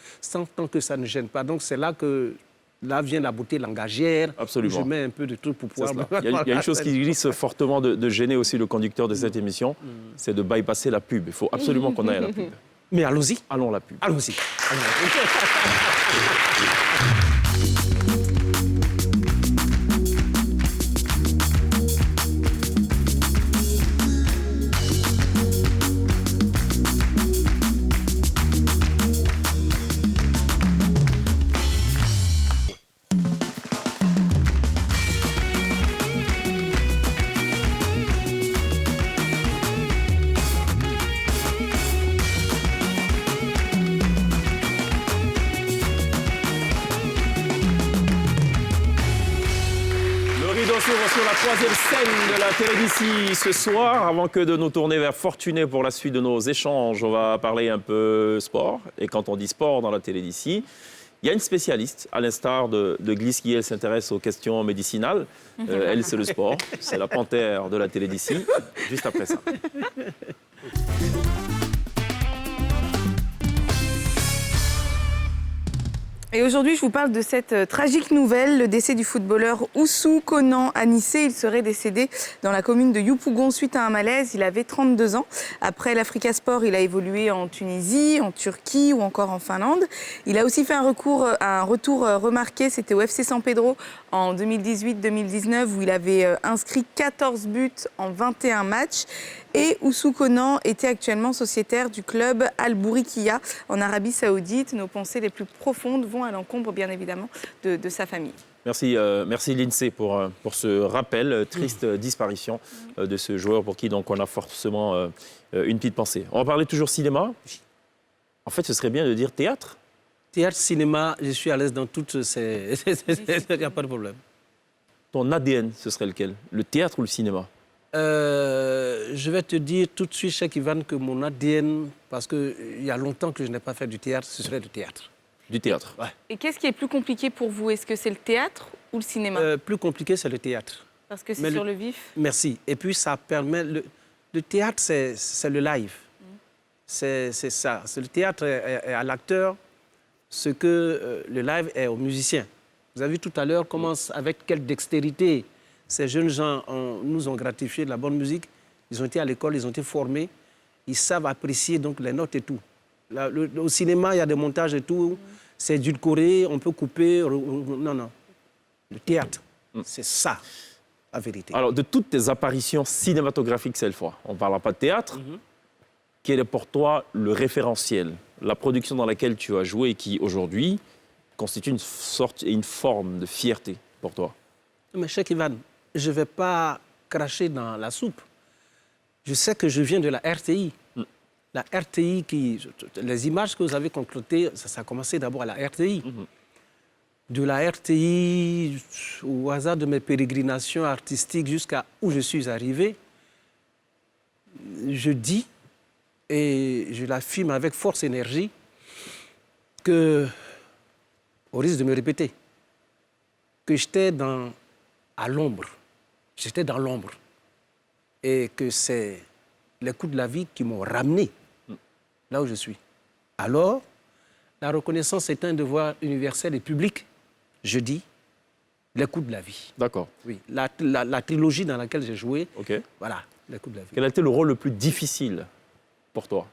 tant que ça ne gêne pas. Donc, c'est là que... Là vient la beauté langagière. Absolument. Je mets un peu de trucs pour pouvoir... Il y a une chose qui risque fortement de gêner aussi le conducteur de cette émission, c'est de bypasser la pub. Il faut absolument qu'on aille à la pub. Mais allons-y. Allons à la pub. Allons-y. Sur la troisième scène de la télévision ce soir, avant que de nous tourner vers Fortuné pour la suite de nos échanges, on va parler un peu sport. Et quand on dit sport dans la télévision, il y a une spécialiste, à l'instar de Gliss qui, elle, s'intéresse aux questions médicinales. Elle, c'est le sport, c'est la panthère de la télévision. Juste après ça. Et aujourd'hui, je vous parle de cette tragique nouvelle, le décès du footballeur Oussou Konan à Nice. Il serait décédé dans la commune de Yopougon suite à un malaise. Il avait 32 ans. Après l'Africa Sport, il a évolué en Tunisie, en Turquie ou encore en Finlande. Il a aussi fait un retour remarqué, c'était au FC San Pedro en 2018-2019 où il avait inscrit 14 buts en 21 matchs. Et Oussou Konan était actuellement sociétaire du club Al-Bourikia en Arabie Saoudite. Nos pensées les plus profondes vont à l'encombre, bien évidemment, de sa famille. Merci Lindsay pour ce rappel, triste disparition de ce joueur pour qui donc, on a forcément une petite pensée. On va parler toujours cinéma. En fait, ce serait bien de dire théâtre. Théâtre, cinéma, je suis à l'aise dans toutes ces... Il n'y a pas de problème. Ton ADN, ce serait lequel? Le théâtre ou le cinéma? Je vais te dire tout de suite, Cheikh Ivan, que mon ADN, parce qu'il y a longtemps que je n'ai pas fait du théâtre, ce serait du théâtre. Du théâtre. Ouais. Et qu'est-ce qui est plus compliqué pour vous? Est-ce que c'est le théâtre ou le cinéma? Plus compliqué, c'est le théâtre. Parce que c'est sur le vif. Merci. Et puis, ça permet... Le théâtre, c'est le live. C'est ça. Le théâtre est à l'acteur ce que le live est au musicien. Vous avez vu tout à l'heure comment, avec quelle dextérité ces jeunes gens nous ont gratifié de la bonne musique. Ils ont été à l'école, ils ont été formés. Ils savent apprécier donc les notes et tout. Au cinéma, il y a des montages et tout. C'est édulcoré, on peut couper. Non. Le théâtre, c'est ça, la vérité. Alors, de toutes tes apparitions cinématographiques cette fois, on ne parlera pas de théâtre. Quel est pour toi le référentiel? La production dans laquelle tu as joué et qui, aujourd'hui, constitue une sorte et une forme de fierté pour toi? Mais Cheikh Ivan, je ne vais pas cracher dans la soupe. Je sais que je viens de la RTI. La RTI, les images que vous avez concoctées, ça a commencé d'abord à la RTI. De la RTI, au hasard de mes pérégrinations artistiques jusqu'à où je suis arrivé, je dis, et je l'affirme avec force et énergie, que, au risque de me répéter, que j'étais à l'ombre. J'étais dans l'ombre. Et que c'est les coups de la vie qui m'ont ramené là où je suis. Alors, la reconnaissance est un devoir universel et public. Je dis les coups de la vie. D'accord. Oui, la trilogie dans laquelle j'ai joué, voilà, les coups de la vie. Quel a été le rôle le plus difficile pour toi,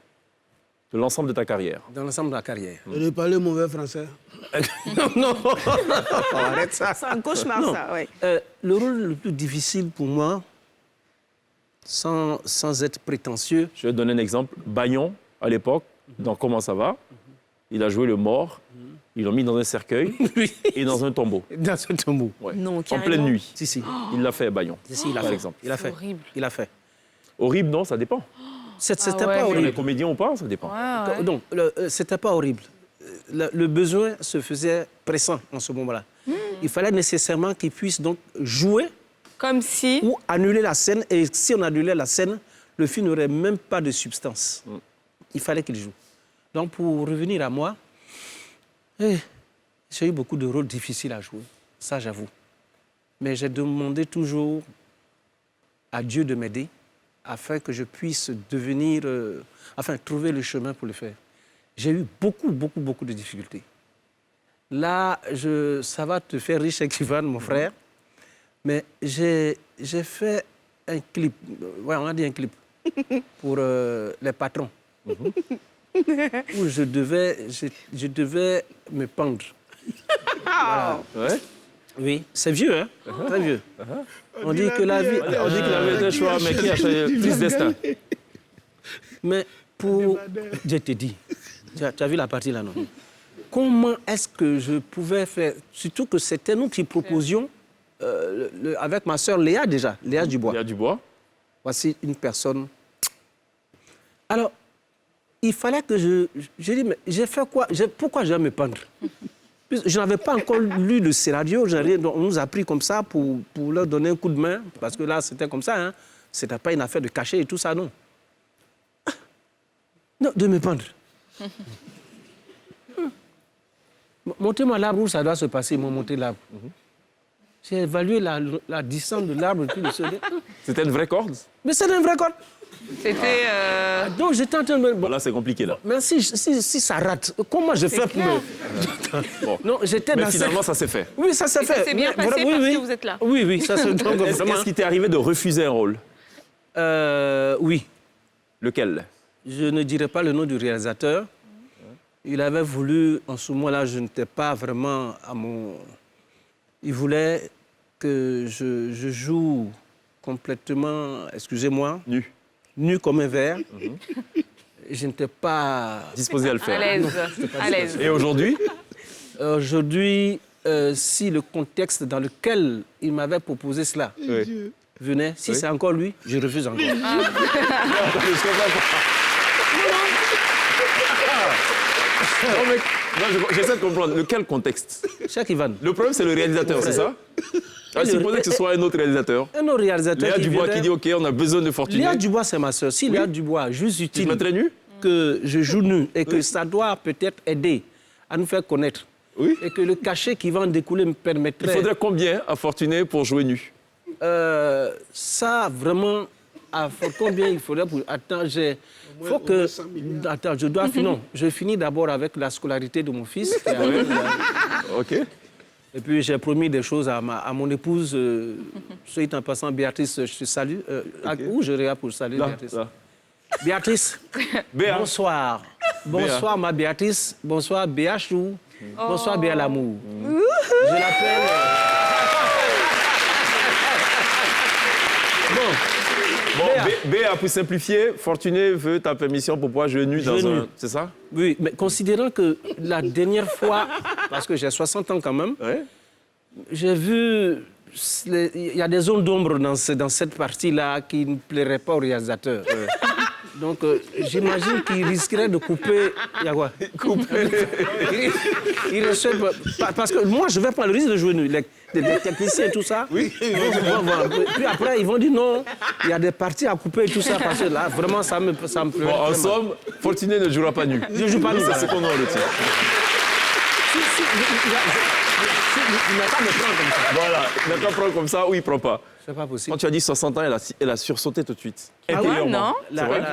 de l'ensemble de ta carrière? Dans l'ensemble de la carrière. De parler mauvais français. Non, arrête ça. C'est un cauchemar, Non. ça, ouais. Le rôle le plus difficile pour moi, sans être prétentieux... Je vais te donner un exemple. Bagnon, à l'époque, dans Comment ça va, il a joué le mort, ils l'ont mis dans un cercueil et dans un tombeau. Dans un tombeau. Ouais. Non, en carrément. pleine nuit. Si. Il l'a fait, Bagnon. Si, il a par fait. exemple. Il a fait. Horrible. Il a fait. Horrible, non, ça dépend. C'était ouais, pas mais- On est horrible. comédien ou pas, ça dépend. Ouais. Donc, c'était pas horrible. Le besoin se faisait pressant en ce moment-là. Il fallait nécessairement qu'il puisse donc jouer Comme si... ou annuler la scène. Et si on annulait la scène, le film n'aurait même pas de substance. Il fallait qu'il joue. Donc, pour revenir à moi, j'ai eu beaucoup de rôles difficiles à jouer. Ça, j'avoue. Mais j'ai demandé toujours à Dieu de m'aider afin que je puisse devenir... trouver le chemin pour le faire. J'ai eu beaucoup de difficultés. Là, ça va te faire riche avec Ivan, mon frère. Mais j'ai fait un clip, on a dit un clip, pour les patrons. Où je devais me pendre. Voilà. Ouais. Oui, c'est vieux, hein? Très vieux. On dit que la vie... On dit qu'il avait deux choix, mais qui a choisi plus destin? Mais pour... Je te dis, tu as vu la partie là, non? Comment est-ce que je pouvais faire... Surtout que c'était nous qui proposions, avec ma sœur Léa déjà, Léa Dubois. Léa Dubois. Voici une personne... Alors, il fallait que je dis, mais j'ai fait quoi? Pourquoi je vais me pendre? Je n'avais pas encore lu le scénario, on nous a pris comme ça pour leur donner un coup de main, parce que là, c'était comme ça, hein. C'était pas une affaire de cachet et tout ça, non. Non, de me pendre. Montez-moi l'arbre où ça doit se passer, ils m'ont monté l'arbre. J'ai évalué la distance de l'arbre depuis le sommet. C'était une vraie corde? Mais c'est une vraie corde. C'était... Donc j'étais en train de... Bon, là, c'est compliqué, là. Mais si ça rate, comment je fais pour me... Bon. Non, j'étais Mais dans finalement, ça s'est fait. Oui, ça s'est fait. C'est bien Mais passé voilà, parce que vous êtes là. Oui, ça c'est... donc, vraiment... Est-ce qu'il t'est arrivé de refuser un rôle? Oui. Lequel? Je ne dirai pas le nom du réalisateur. Il avait voulu, en ce moment-là, je n'étais pas vraiment à mon... Il voulait que je joue complètement, excusez-moi, nu comme un verre. Je n'étais pas... Disposé à le faire. À l'aise. Et aujourd'hui? Aujourd'hui, si le contexte dans lequel il m'avait proposé cela venait, si c'est encore lui, je refuse encore. Non, mais j'essaie de comprendre. Lequel contexte? Cheikh Ivan. Le problème, c'est le réalisateur, c'est ça? Supposez que ce soit un autre réalisateur. Un autre réalisateur. Léa Dubois qui dit OK, on a besoin de Fortuné. Léa Dubois, c'est ma soeur. Si Léa Dubois juste utile nu que je joue nu et que ça doit peut-être aider à nous faire connaître. Oui. Et que le cachet qui va en découler me permettrait... Il faudrait combien à Fortuné pour jouer nu? Ça, vraiment, combien il faudrait pour... Attends, faut que... Attends, je dois... Non, je finis d'abord avec la scolarité de mon fils. OK. Et puis, j'ai promis des choses à mon épouse. Soit en passant, Béatrice, je te salue. Où je regarde pour saluer Béatrice? Là. Béatrice, bonsoir. Bonsoir, ma Béatrice. Bonsoir, Béachou. Bonsoir, Béa l'amour. Je l'appelle... Bon, Béa, pour simplifier, Fortuné veut ta permission pour pouvoir jouer nu dans un... C'est ça? Oui, mais considérant que la dernière fois, parce que j'ai 60 ans quand même, j'ai vu... Il y a des zones d'ombre dans cette partie-là qui ne plairaient pas au réalisateur. Donc, j'imagine qu'il risquerait de couper... Il y a quoi? Couper... Il risque... Parce que moi, je vais prendre le risque de jouer nu. Les techniciens et tout ça. Oui. Puis après, ils vont dire non, il y a des parties à couper et tout ça. Parce que là, vraiment, ça me plairait. Bon, en somme, Fortuné ne jouera pas nu. Je ne joue pas nu. C'est ce qu'on a le titre. Il n'a pas me prendre comme ça. Voilà, il n'a pas prendre comme ça ou il ne prend pas. C'est pas possible. Quand tu as dit 60 ans, elle a sursauté tout de suite. Ah ouais, non?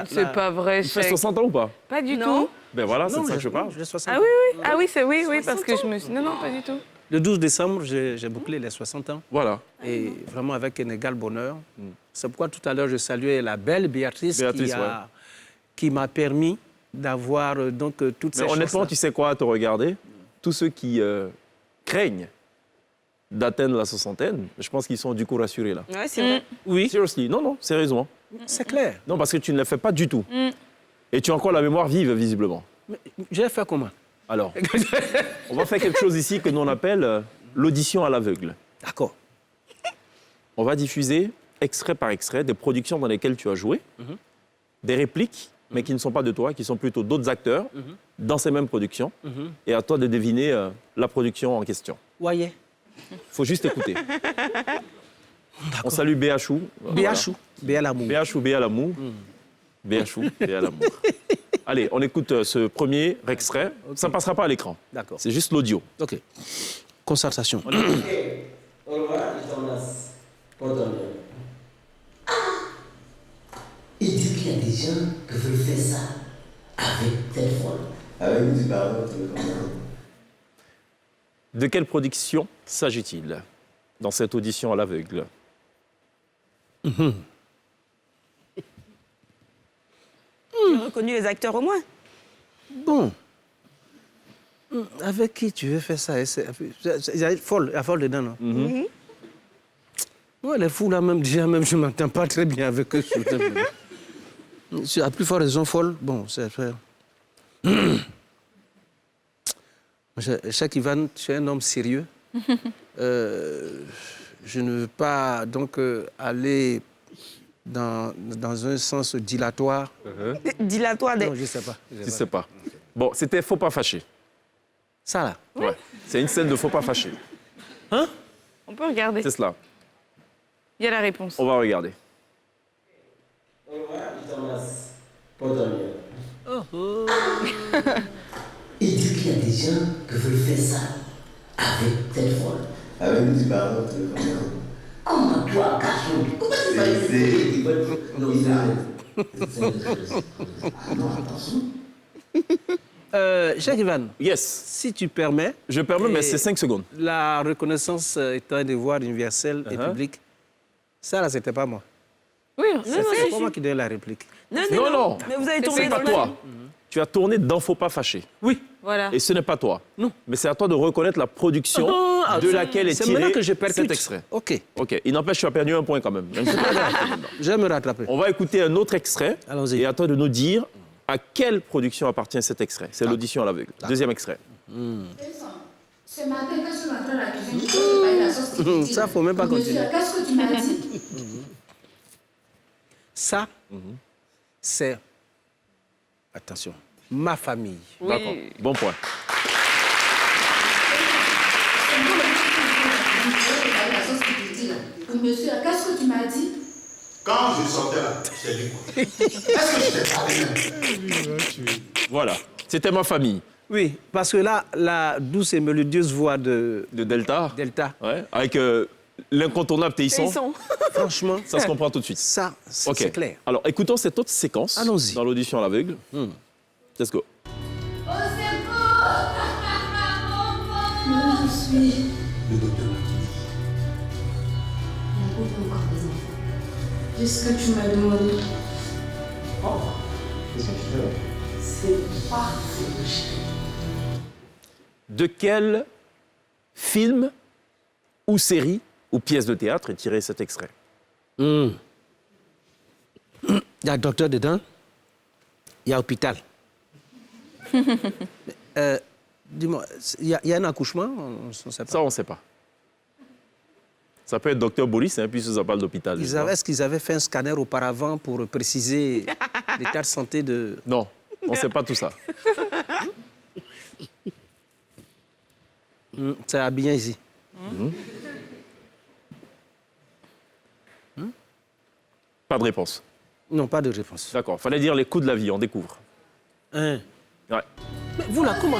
C'est pas vrai, Tu fais 60 ans ou pas? Pas du tout. Ben voilà, c'est de ça que je parle. Ah oui, oui, parce que je me suis... Non, pas du tout. Le 12 décembre, j'ai bouclé les 60 ans. Voilà. Et vraiment avec un égal bonheur. C'est pourquoi tout à l'heure, je saluais la belle Béatrice qui m'a permis d'avoir donc toutes ces choses. Honnêtement, tu sais quoi, à te regarder, tous ceux qui craignent d'atteindre la soixantaine, je pense qu'ils sont du coup rassurés là. Ouais, c'est vrai. Oui. Seriously. Non, sérieusement. C'est clair. Non, parce que tu ne le fais pas du tout. Et tu as encore la mémoire vive, visiblement. Mais j'ai fait comment? Alors, on va faire quelque chose ici que nous on appelle l'audition à l'aveugle. D'accord. On va diffuser, extrait par extrait, des productions dans lesquelles tu as joué, des répliques, mais qui ne sont pas de toi, qui sont plutôt d'autres acteurs, dans ces mêmes productions. Et à toi de deviner la production en question. Voyez. Il faut juste écouter. On salue Béachou. Béachou, Béa l'amour. Béachou, Béa l'amour. Béachou, Béa l'amour. Allez, on écoute ce premier extrait. Okay. Ça ne passera pas à l'écran. D'accord. C'est juste l'audio. OK. Concentration. Au revoir, je t'embrasse. Pour dormir. Il dit qu'il y a des gens qui veulent faire ça avec téléphone. Avec une disparate, De quelle production s'agit-il dans cette audition à l'aveugle? Tu as reconnu les acteurs au moins? Bon. Avec qui tu veux faire ça? Il y a folle dedans, non? Ouais, les fous là, même déjà, même je ne m'entends pas très bien avec eux. C'est à plus forte raison folle. Bon, c'est faire. Cheikh Ivan, tu es un homme sérieux. Je ne veux pas donc aller dans un sens dilatoire. Dilatoire des... Non, je ne sais pas. Je ne sais pas. Bon, c'était Faut pas fâcher. Ça là? Ouais. C'est une scène de Faut pas fâcher. Hein? On peut regarder. C'est cela. Il y a la réponse. On va regarder. Au revoir, je t'embrasse. Pour dormir. Il dit qu'il y a des gens qui veulent faire ça avec téléphone. Avec nous, tu parles au téléphone. Comment toi, garçon? Pourquoi tu vas essayer? Non, il arrête. Non, attention. Cheikh Ivan, Yes. si tu permets... Je permets, mais c'est 5 secondes. La reconnaissance étant un devoir universel et public, ça, là, c'était pas moi. Oui, C'est pas moi qui donne la réplique. Non. Mais vous avez tourné C'est dans pas le toi. même. Tu as tourné dans Faut pas fâcher. Oui. Voilà. Et ce n'est pas toi. Non. Mais c'est à toi de reconnaître la production de laquelle est C'est maintenant tiré que je percute. cet extrait. OK. OK. Il n'empêche, tu as perdu un point quand même. Donc, c'est pas grave. Je vais me rattraper. On va écouter un autre extrait. Allons-y. Et à toi de nous dire à quelle production appartient cet extrait. C'est l'audition à l'aveugle. Deuxième extrait. Ce matin, quand je suis rentrée à la cuisine, je t'ai parlé de la sauce typique. Ça, faut même pas continuer. Monsieur, qu'est-ce que tu m'as dit? Ça, c'est... Attention. Ma famille. D'accord. Bon point. Monsieur, qu'est-ce que tu m'as dit? Quand je sortais là, j'ai dit quoi? Est-ce que je t'ai parlé? Voilà. C'était ma famille. Oui, parce que là, la douce et mélodieuse voix de Delta. Delta, Ouais. Avec l'incontournable Téisson. franchement, Ça se comprend tout de suite. ça, Ok. c'est clair. Alors, écoutons cette autre séquence Allons-y. dans l'audition à l'aveugle. Let's go. Au secours! Moi, je suis le docteur Martini. Il y a beaucoup encore des enfants. Qu'est-ce que tu m'as demandé? Oh, qu'est-ce que tu fais là? C'est parfait, mon chéri. De quel film ou série ou pièce de théâtre est tiré cet extrait? Il y a docteur dedans, il y a hôpital. Dis-moi, il y a un accouchement? On sait pas. Ça, on ne sait pas. Ça peut être docteur Boris, hein, puisque ça parle d'hôpital. Est-ce qu'ils avaient fait un scanner auparavant pour préciser l'état de santé de... Non, on ne sait pas tout ça. C'est habillé ici. Pas de réponse. Non, pas de réponse. D'accord. Fallait dire les coups de la vie, on découvre. Hein? Ouais. Mais vous là, comment?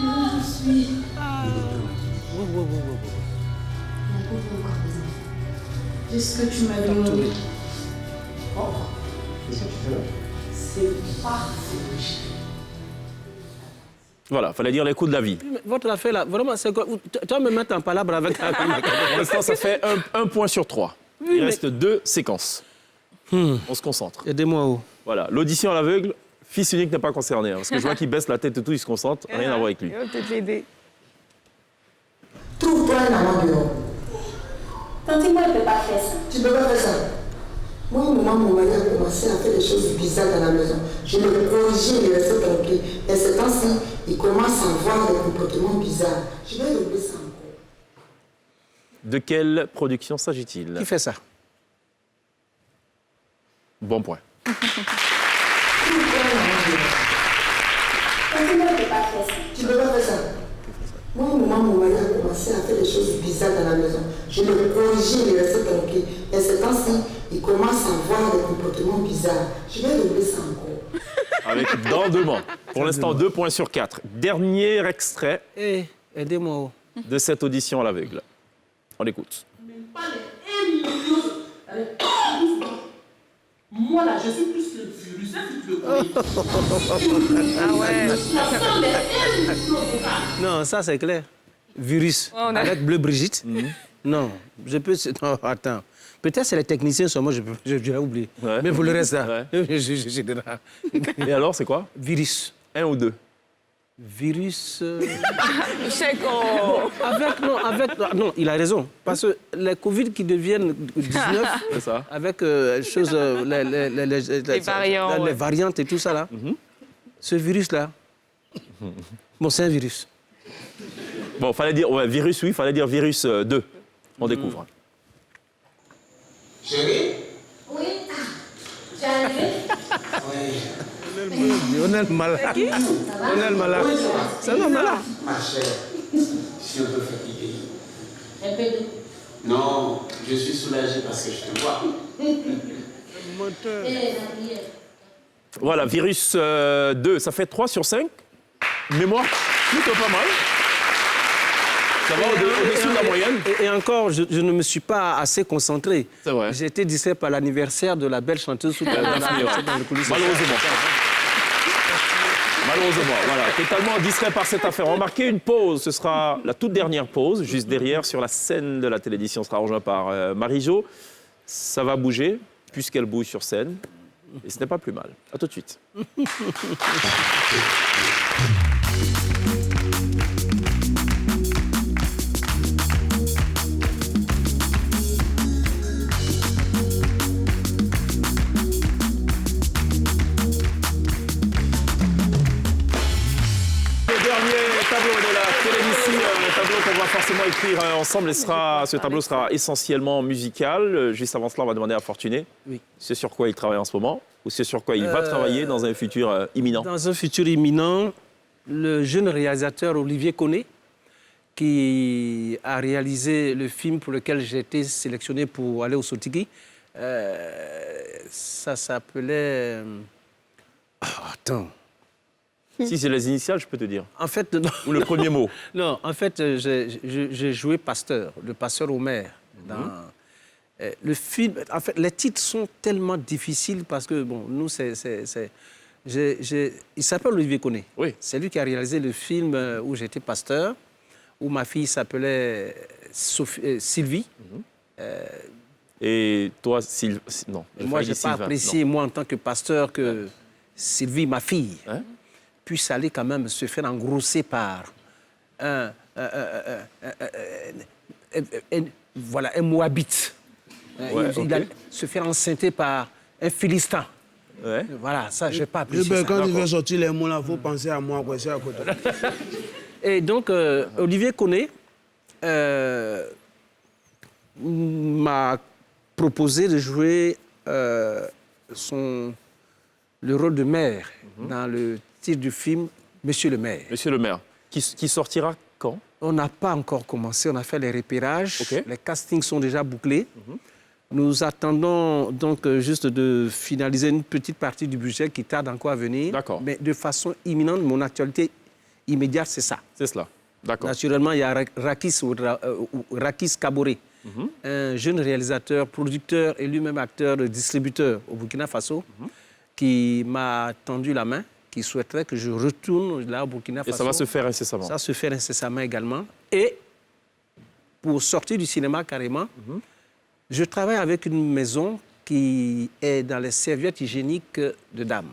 Moi, je suis Wow. il y a beaucoup encore des enfants. Qu'est-ce que tu m'as demandé? Oh, qu'est-ce que tu fais là? C'est parfait, mon chéri. Voilà, fallait dire les coups de la vie. Mais votre affaire là, vraiment, c'est quoi? Tu vas me mettre en palabre avec... Pour l'instant, ça fait un point sur 3. Il reste 2 séquences. On se concentre. Aidez-moi où? Voilà, l'audition à l'aveugle, fils unique n'est pas concerné. Hein, parce que je vois qu'il baisse la tête et tout, il se concentre. Rien à voir avec lui. Il va peut-être l'aider. Trouve-toi un amant dehors. Tante, moi, je ne peux pas faire ça. Tu peux pas faire ça. Moi, au moment où mon mari a commencé à faire des choses bizarres dans la maison, je le corrigeais, il restait tranquille. Et ce temps-ci, il commence à avoir des comportements bizarres. Je vais régler ça encore. De quelle production s'agit-il? Qui fait ça? Bon point. Tante, moi, je ne peux pas faire ça. Tu peux pas faire ça. Moi, au moment où mon mari a commencé à faire des choses bizarres dans la maison, je le corrigeais, il restait tranquille. Et ce temps-ci, il commence à avoir des comportements bizarres. Je vais régler ça encore. Avec dandement. Pour l'instant, 2 points sur 4. Dernier extrait Aidez-moi où? de cette audition à l'aveugle. On écoute. Pas les 1 million. Moi là, je suis plus que le virus, hein, si tu le connais. Ah ouais. La femme des 1 million. Non, ça c'est clair. Virus. Ouais, on a- Avec Bleu Brigitte. Non, je peux... Non, attends. Peut-être c'est les techniciens seulement, je l'ai oublié. Ouais. Mais pour le reste, là, Ouais. je Et alors, c'est quoi? Virus. 1 ou 2? Virus... Non, il a raison. Parce que les Covid qui deviennent 19, C'est ça. avec Les variants, les ouais. variantes et tout ça, là, ce virus-là, bon, c'est un virus. Bon, fallait dire virus, oui, fallait dire virus 2. On découvre. Chérie? Oui. J'arrive. Lionel Mala. Lionel Mala. Ça va, Mala? Ma chère, je suis un peu fatigué. Un peu de... Non, je suis soulagé parce que je te vois. Voilà, virus 2, ça fait 3 sur 5. Mémoire plutôt pas mal. Ça va au-dessus de la moyenne. Et encore, je ne me suis pas assez concentré. C'est vrai. J'ai été distrait par l'anniversaire de la belle chanteuse sous Malheureusement. Malheureusement, voilà, totalement distrait par cette affaire. On va marquer une pause, ce sera la toute dernière pause, juste derrière, sur la scène de la télévision. On sera rejoint par Marie-Jo. Ça va bouger, puisqu'elle bouge sur scène. Et ce n'est pas plus mal. À tout de suite. On va forcément écrire ensemble et ce tableau sera essentiellement musical. Juste avant cela, on va demander à Fortuné c'est sur quoi il travaille en ce moment ou c'est sur quoi il va travailler dans un futur imminent. Dans un futur imminent, le jeune réalisateur Olivier Koné, qui a réalisé le film pour lequel j'ai été sélectionné pour aller au Sotigui, ça s'appelait... attends... Si c'est les initiales, je peux te dire. En fait, non. Ou le premier mot. Non, en fait, j'ai joué Pasteur, le pasteur Homer. Le film, en fait, les titres sont tellement difficiles parce que, bon, nous, il s'appelle Olivier Koné. Oui. C'est lui qui a réalisé le film où j'étais pasteur, où ma fille s'appelait Sylvie. Et toi, non. Moi, je n'ai pas apprécié, moi, en tant que pasteur, que Sylvie, ma fille, puisse aller quand même se faire engrosser par un Moabite. Il allait se faire enceinter par un Philistin. Ouais. Voilà, ça, je n'ai pas apprécié ça. Quand tu veux sortir les mots là, il faut penser à moi, quoi, c'est à côté. Et donc, Olivier Koné m'a proposé de jouer le rôle de maire dans le titre du film Monsieur le maire. Monsieur le maire, qui sortira quand? On n'a pas encore commencé, on a fait les repérages, les castings sont déjà bouclés. Nous attendons donc juste de finaliser une petite partie du budget qui tarde encore à venir. D'accord. Mais de façon imminente, mon actualité immédiate, c'est ça. C'est cela, d'accord. Naturellement, il y a Rakis Kaboré, un jeune réalisateur, producteur et lui-même acteur, distributeur au Burkina Faso, qui m'a tendu la main, qui souhaiterait que je retourne là au Burkina Faso. Et ça va se faire incessamment. Ça va se faire incessamment également. Et pour sortir du cinéma carrément, je travaille avec une maison qui est dans les serviettes hygiéniques de dames.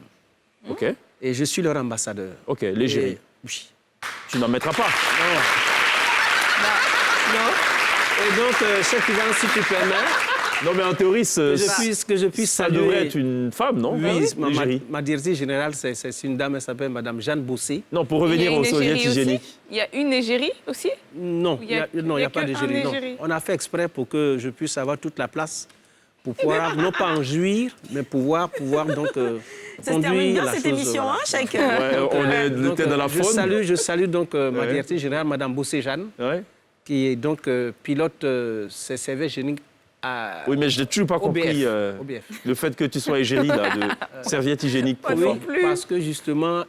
OK. Et je suis leur ambassadeur. OK, l'égérie. Oui. Tu n'en mettras pas? Non. Non. Et donc, Cheikh Ivan, si tu permets... Non, mais en théorie, que je puisse ça saluer... devrait être une femme, non? Oui, ma directrice générale, c'est une dame, elle s'appelle Madame Jeanne Bossé. Non, pour revenir aux serviettes hygiéniques. Il y a une égérie aussi? Non, il n'y a pas d'égérie. On a fait exprès pour que je puisse avoir toute la place, pour pouvoir, non pas en jouir, mais pouvoir donc ça se termine bien cette émission, voilà. Hein, chacun. Ouais, on était dans la faune. Je salue donc ma directrice générale, Madame Bossé Jeanne, qui est donc pilote ces serviettes hygiéniques. Oui, mais je n'ai toujours pas compris le fait que tu sois égérie là, de serviettes hygiéniques pour femmes. Parce que justement,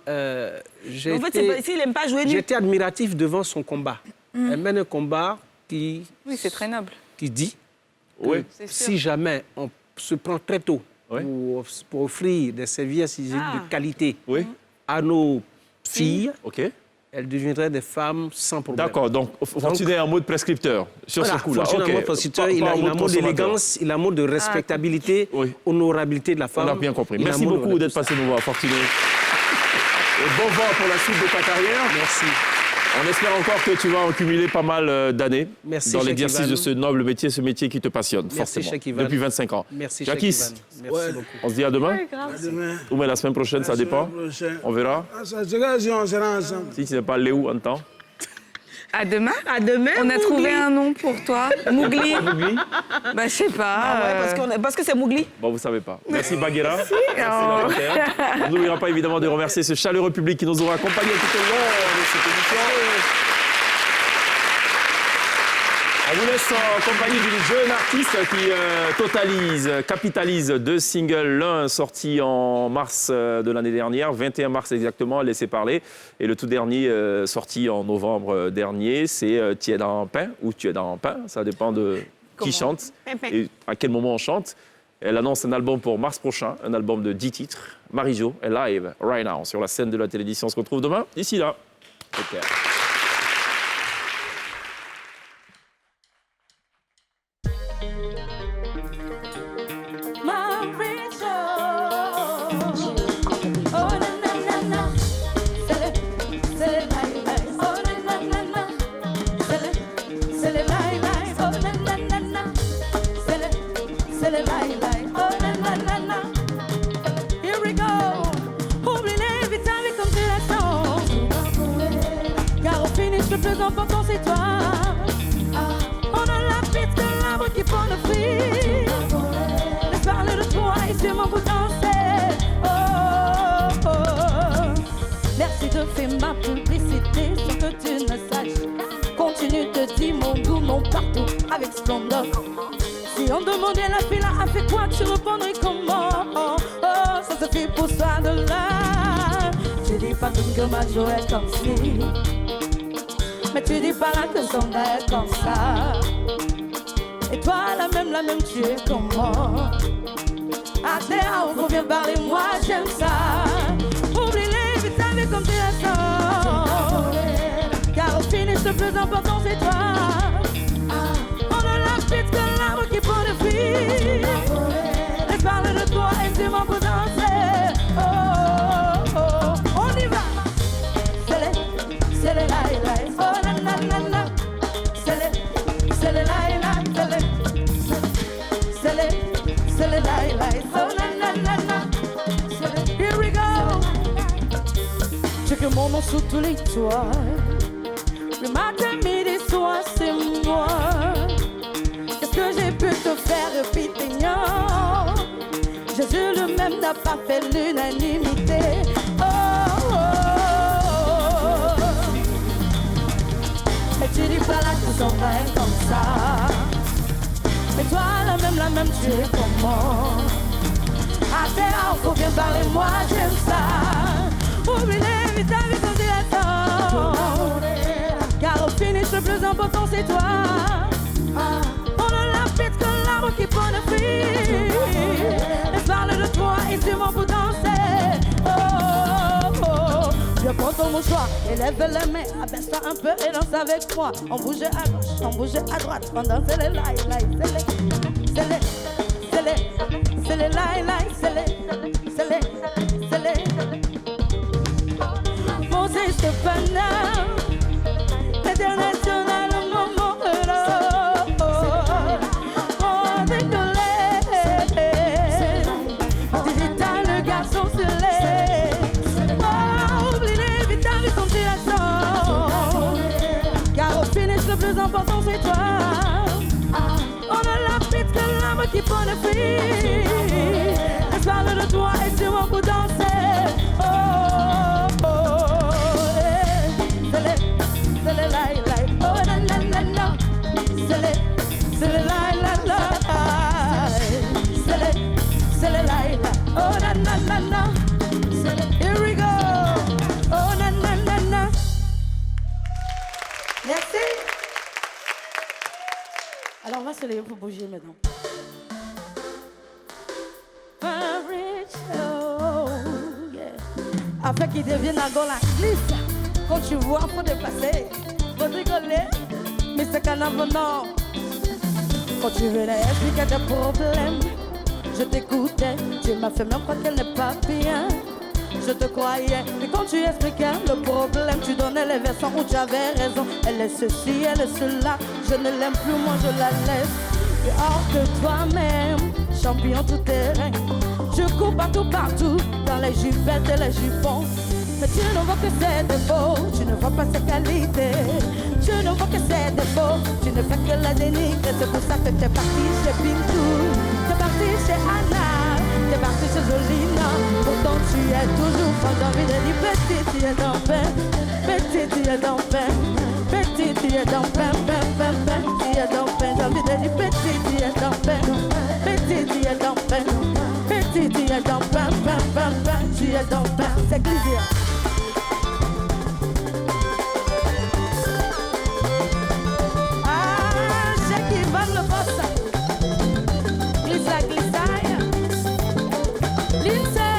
j'étais admiratif devant son combat. Elle mène un combat qui... Oui, c'est très noble. Qui dit que si jamais on se prend très tôt pour offrir des serviettes hygiéniques de qualité à nos filles... Elles deviendraient des femmes sans problème. D'accord, donc Fortuné est en mode prescripteur sur ce coup-là. Fortuné en mode prescripteur, il a un mode d'élégance, il a un mode de respectabilité, honorabilité de la femme. On a bien compris. Merci beaucoup d'être passé nous voir, Fortuné. Et bon vent pour la suite de ta carrière. Merci. On espère encore que tu vas en cumuler pas mal d'années dans l'exercice de ce noble métier, ce métier qui te passionne forcément depuis 25 ans. Merci, Jacques. Merci beaucoup. On se dit à demain. Ou bien la semaine prochaine, ça dépend. On verra. Ça sera si on sera ensemble. Si tu n'es pas Léo en temps. À demain. À demain. On a trouvé un nom pour toi. Mougli. Mougli. Bah, je sais pas. Parce que c'est Mougli. Bon, vous savez pas. Merci Baguera. Merci Lavater. On n'oubliera pas évidemment de remercier ce chaleureux public qui nous aura accompagnés tout au long de cette émission. On vous laisse en compagnie d'une jeune artiste qui capitalise 2 singles, l'un sorti en mars de l'année dernière, 21 mars exactement, Laissez parler, et le tout dernier sorti en novembre dernier, c'est Tu es dans un pain ou Tu es dans un pain, ça dépend de qui chante et à quel moment on chante. Elle annonce un album pour mars prochain, un album de 10 titres. Marie-Jo est live, right now, sur la scène de la télévision. On se retrouve demain, d'ici là. Okay. Le plus important c'est toi. On a la piste de l'arbre qui prend le fruit. Laisse parler de toi et sur mon bout danser. Oh, oh, oh. Merci de faire ma publicité sans que tu ne saches. Continue de dire mon goût, mon partout avec splendeur. Si on demandait la fille a fait quoi, tu répondrais comment? Oh, oh, ça suffit pour soi de là. Je dis pas que ma joie est comme si. Mais tu dis pas là que son gars est comme ça. Et toi, la même, tu es comme moi. À terre, on vient parler, moi j'aime ça. Oublie les vitamines comme tu les sens. Car au finish, le plus important c'est toi. On a la piste que l'arbre qui prend le fruit. Laisse parler de toi et c'est mon pour danser. Oh, oh, oh, on y va. C'est les light. Oh, c'est les light, c'est les light. Oh na. Here we go. Check mon nom sous tous les toits. Le matin, midi, soir, c'est moi. Qu'est-ce que j'ai pu te faire depuis t'ignorant? Jésus le même n'a pas fait l'unanimité. Oh, oh, oh. Mais tu dis pas là que son frère est comme ça. Mais toi, la même, tu es comme moi. À terre, faut bien parler, moi j'aime ça. Oublie les vitamines comme tu l'attends. Car au finish, le plus important c'est toi. On a la piste que l'arbre qui prend le fruit. Laisse parler de toi et tu m'en pour danser. Oh, oh, oh. Je prends ton mouchoir, élève les mains, abaisse-toi un peu et danse avec moi. On bouge à gauche, on bouge à droite, on danse les light, c'est les light, c'est les Moses Stefana, l'international moment heureux. On décollait, digital le garçon se lève. Oh, oublie les vitamines comme tu la sens. Car au finish le plus important c'est toi. On a la piste que l'âme qui prend le fruit. Laisse parler de toi et sur mon coup danser. Oh, oh, oh. C'est les light. Oh, na. C'est les light. C'est les light. Oh, na. Here we go. Oh, na. Merci. Alors on va se lever pour bouger maintenant. Afin qu'il devienne un la glisse. Quand tu vois, faut dépasser. Faut rigoler. Mais c'est qu'un avenant. Quand tu venais expliquer tes problèmes, je t'écoutais. Tu m'as fait même croire qu'elle n'est pas bien. Je te croyais, mais quand tu expliquais le problème, tu donnais les versions où tu avais raison. Elle est ceci, elle est cela. Je ne l'aime plus, moi je la laisse. Et hors que toi-même, champion tout terrain. Je cours partout, dans les jupettes et les jupons. Mais tu ne vois que ses défauts, tu ne vois pas ses qualités. Tu ne vois que ses défauts, tu ne fais que la dénigrer. C'est pour ça que t'es parti chez Pintou, t'es parti chez Anna, t'es parti chez Jolina. Pourtant tu es toujours pas envie de dire petit, tu es dans pain. Petit, tu es dans pain. Petit, tu es dans pain, tu es dans pain. dans pain. Petit, tu es dans pain. Petit, tu es dans pain, pain, pain, pain. Tu es dans pain. C'est plaisir. Ah, c'est qui va le boss. Glissa, glissaille. Glissez.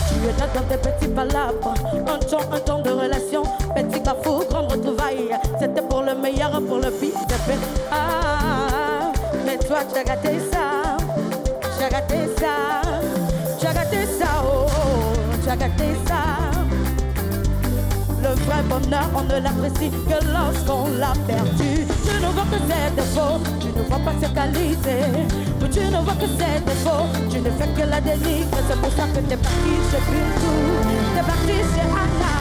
Tu es là dans tes petits palabres. Un ton de relation. Petit bafou, grande retrouvaille. C'était pour le meilleur, pour le pire. Ah, mais toi, tu as gâté ça. Tu as gâté ça. Tu as gâté ça, oh, oh, tu as gâté ça. Le vrai bonheur, on ne l'apprécie que lorsqu'on l'a perdu. Tu ne vois que ses défauts, tu ne vois pas ses qualités. Mais tu ne vois que ses défauts, tu ne fais que la dénigrer. C'est pour ça que t'es parti chez Bintou, t'es parti chez Anna,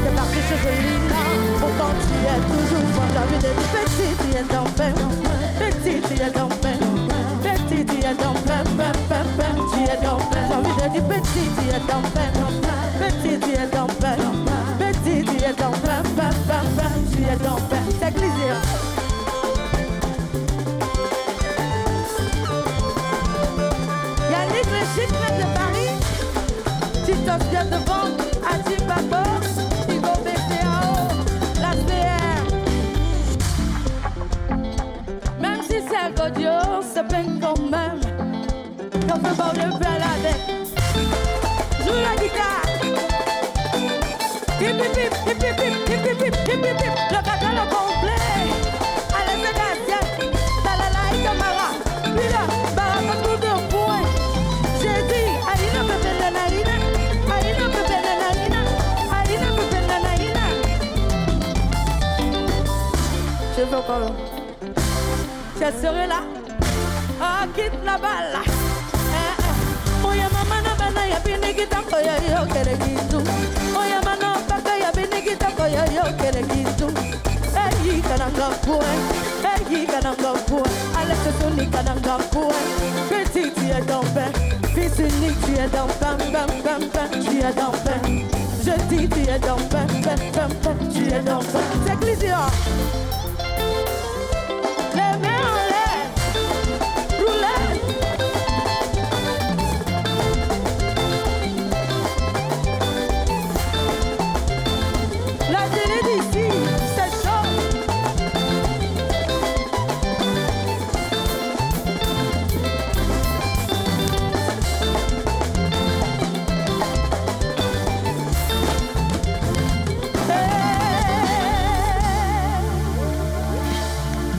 t'es parti chez Zelina. Pourtant tu es toujours folle. J'ai envie de dire petit, tu es dans pain. Petit, tu es dans pain. Petit, tu es dans pain, pain, pain, pain. Tu es dans pain. J'ai envie de dire petit, tu es dans pain. Petit, tu es dans pain. Petit, tu es dans pain, pain, pain, pain. Tu es dans pain. C'est plaisir. Yannick, le chic de Paris. Titos vient devant. Adi Babo. Igo BCAO. La CR. Même si c'est Godio, c'est bien quand même. Quand on peut pas le faire avec. Joue la guitare. Hip hip hip, hip hip hip, hip hip hip, hip hip hip. Le catalogue complet. Allez, c'est Gazette. Talala et Camara. Puis là, baraka tout de points. J'ai dit, Aïna bébé la naïna. Aïna bébé la naïna. Aïna bébé la naïna. Je veux encore. Je serai là. Ah, quitte la balle. Oya mama na bana ya binigita koya yo kere gitu. Oya mama papa ya binigita koya yo kere gitu. Eyi kananga poe, eyi kananga poe. Allez ce soni kananga poe. Petit tu es dans pain, fils unique tu es dans pain, pain, pain, pain. Tu es dans pain. Je dis tu es dans pain, pain, pain, pain. Tu es dans pain. C'est plaisir. Les mains en l'air, roulez. La télé d'ici, c'est chaud.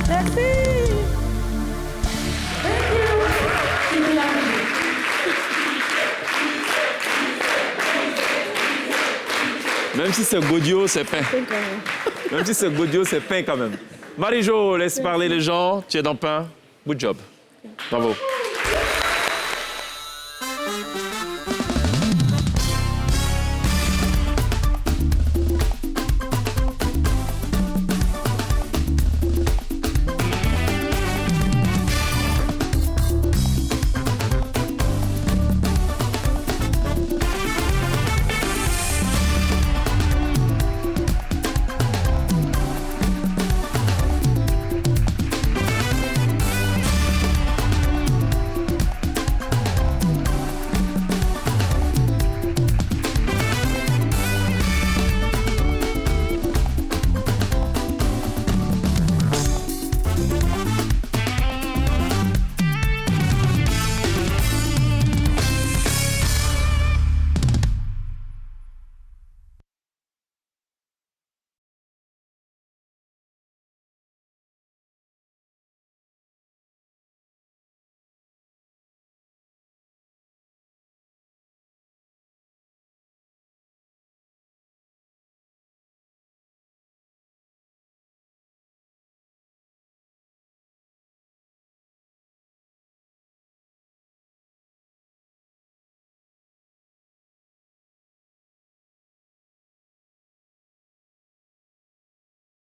Merci. Même si c'est Godio, c'est pain. Même si c'est Godio, c'est pain quand même. Marie-Jo, laisse parler les gens. Tu es dans pain. Good job. Bravo.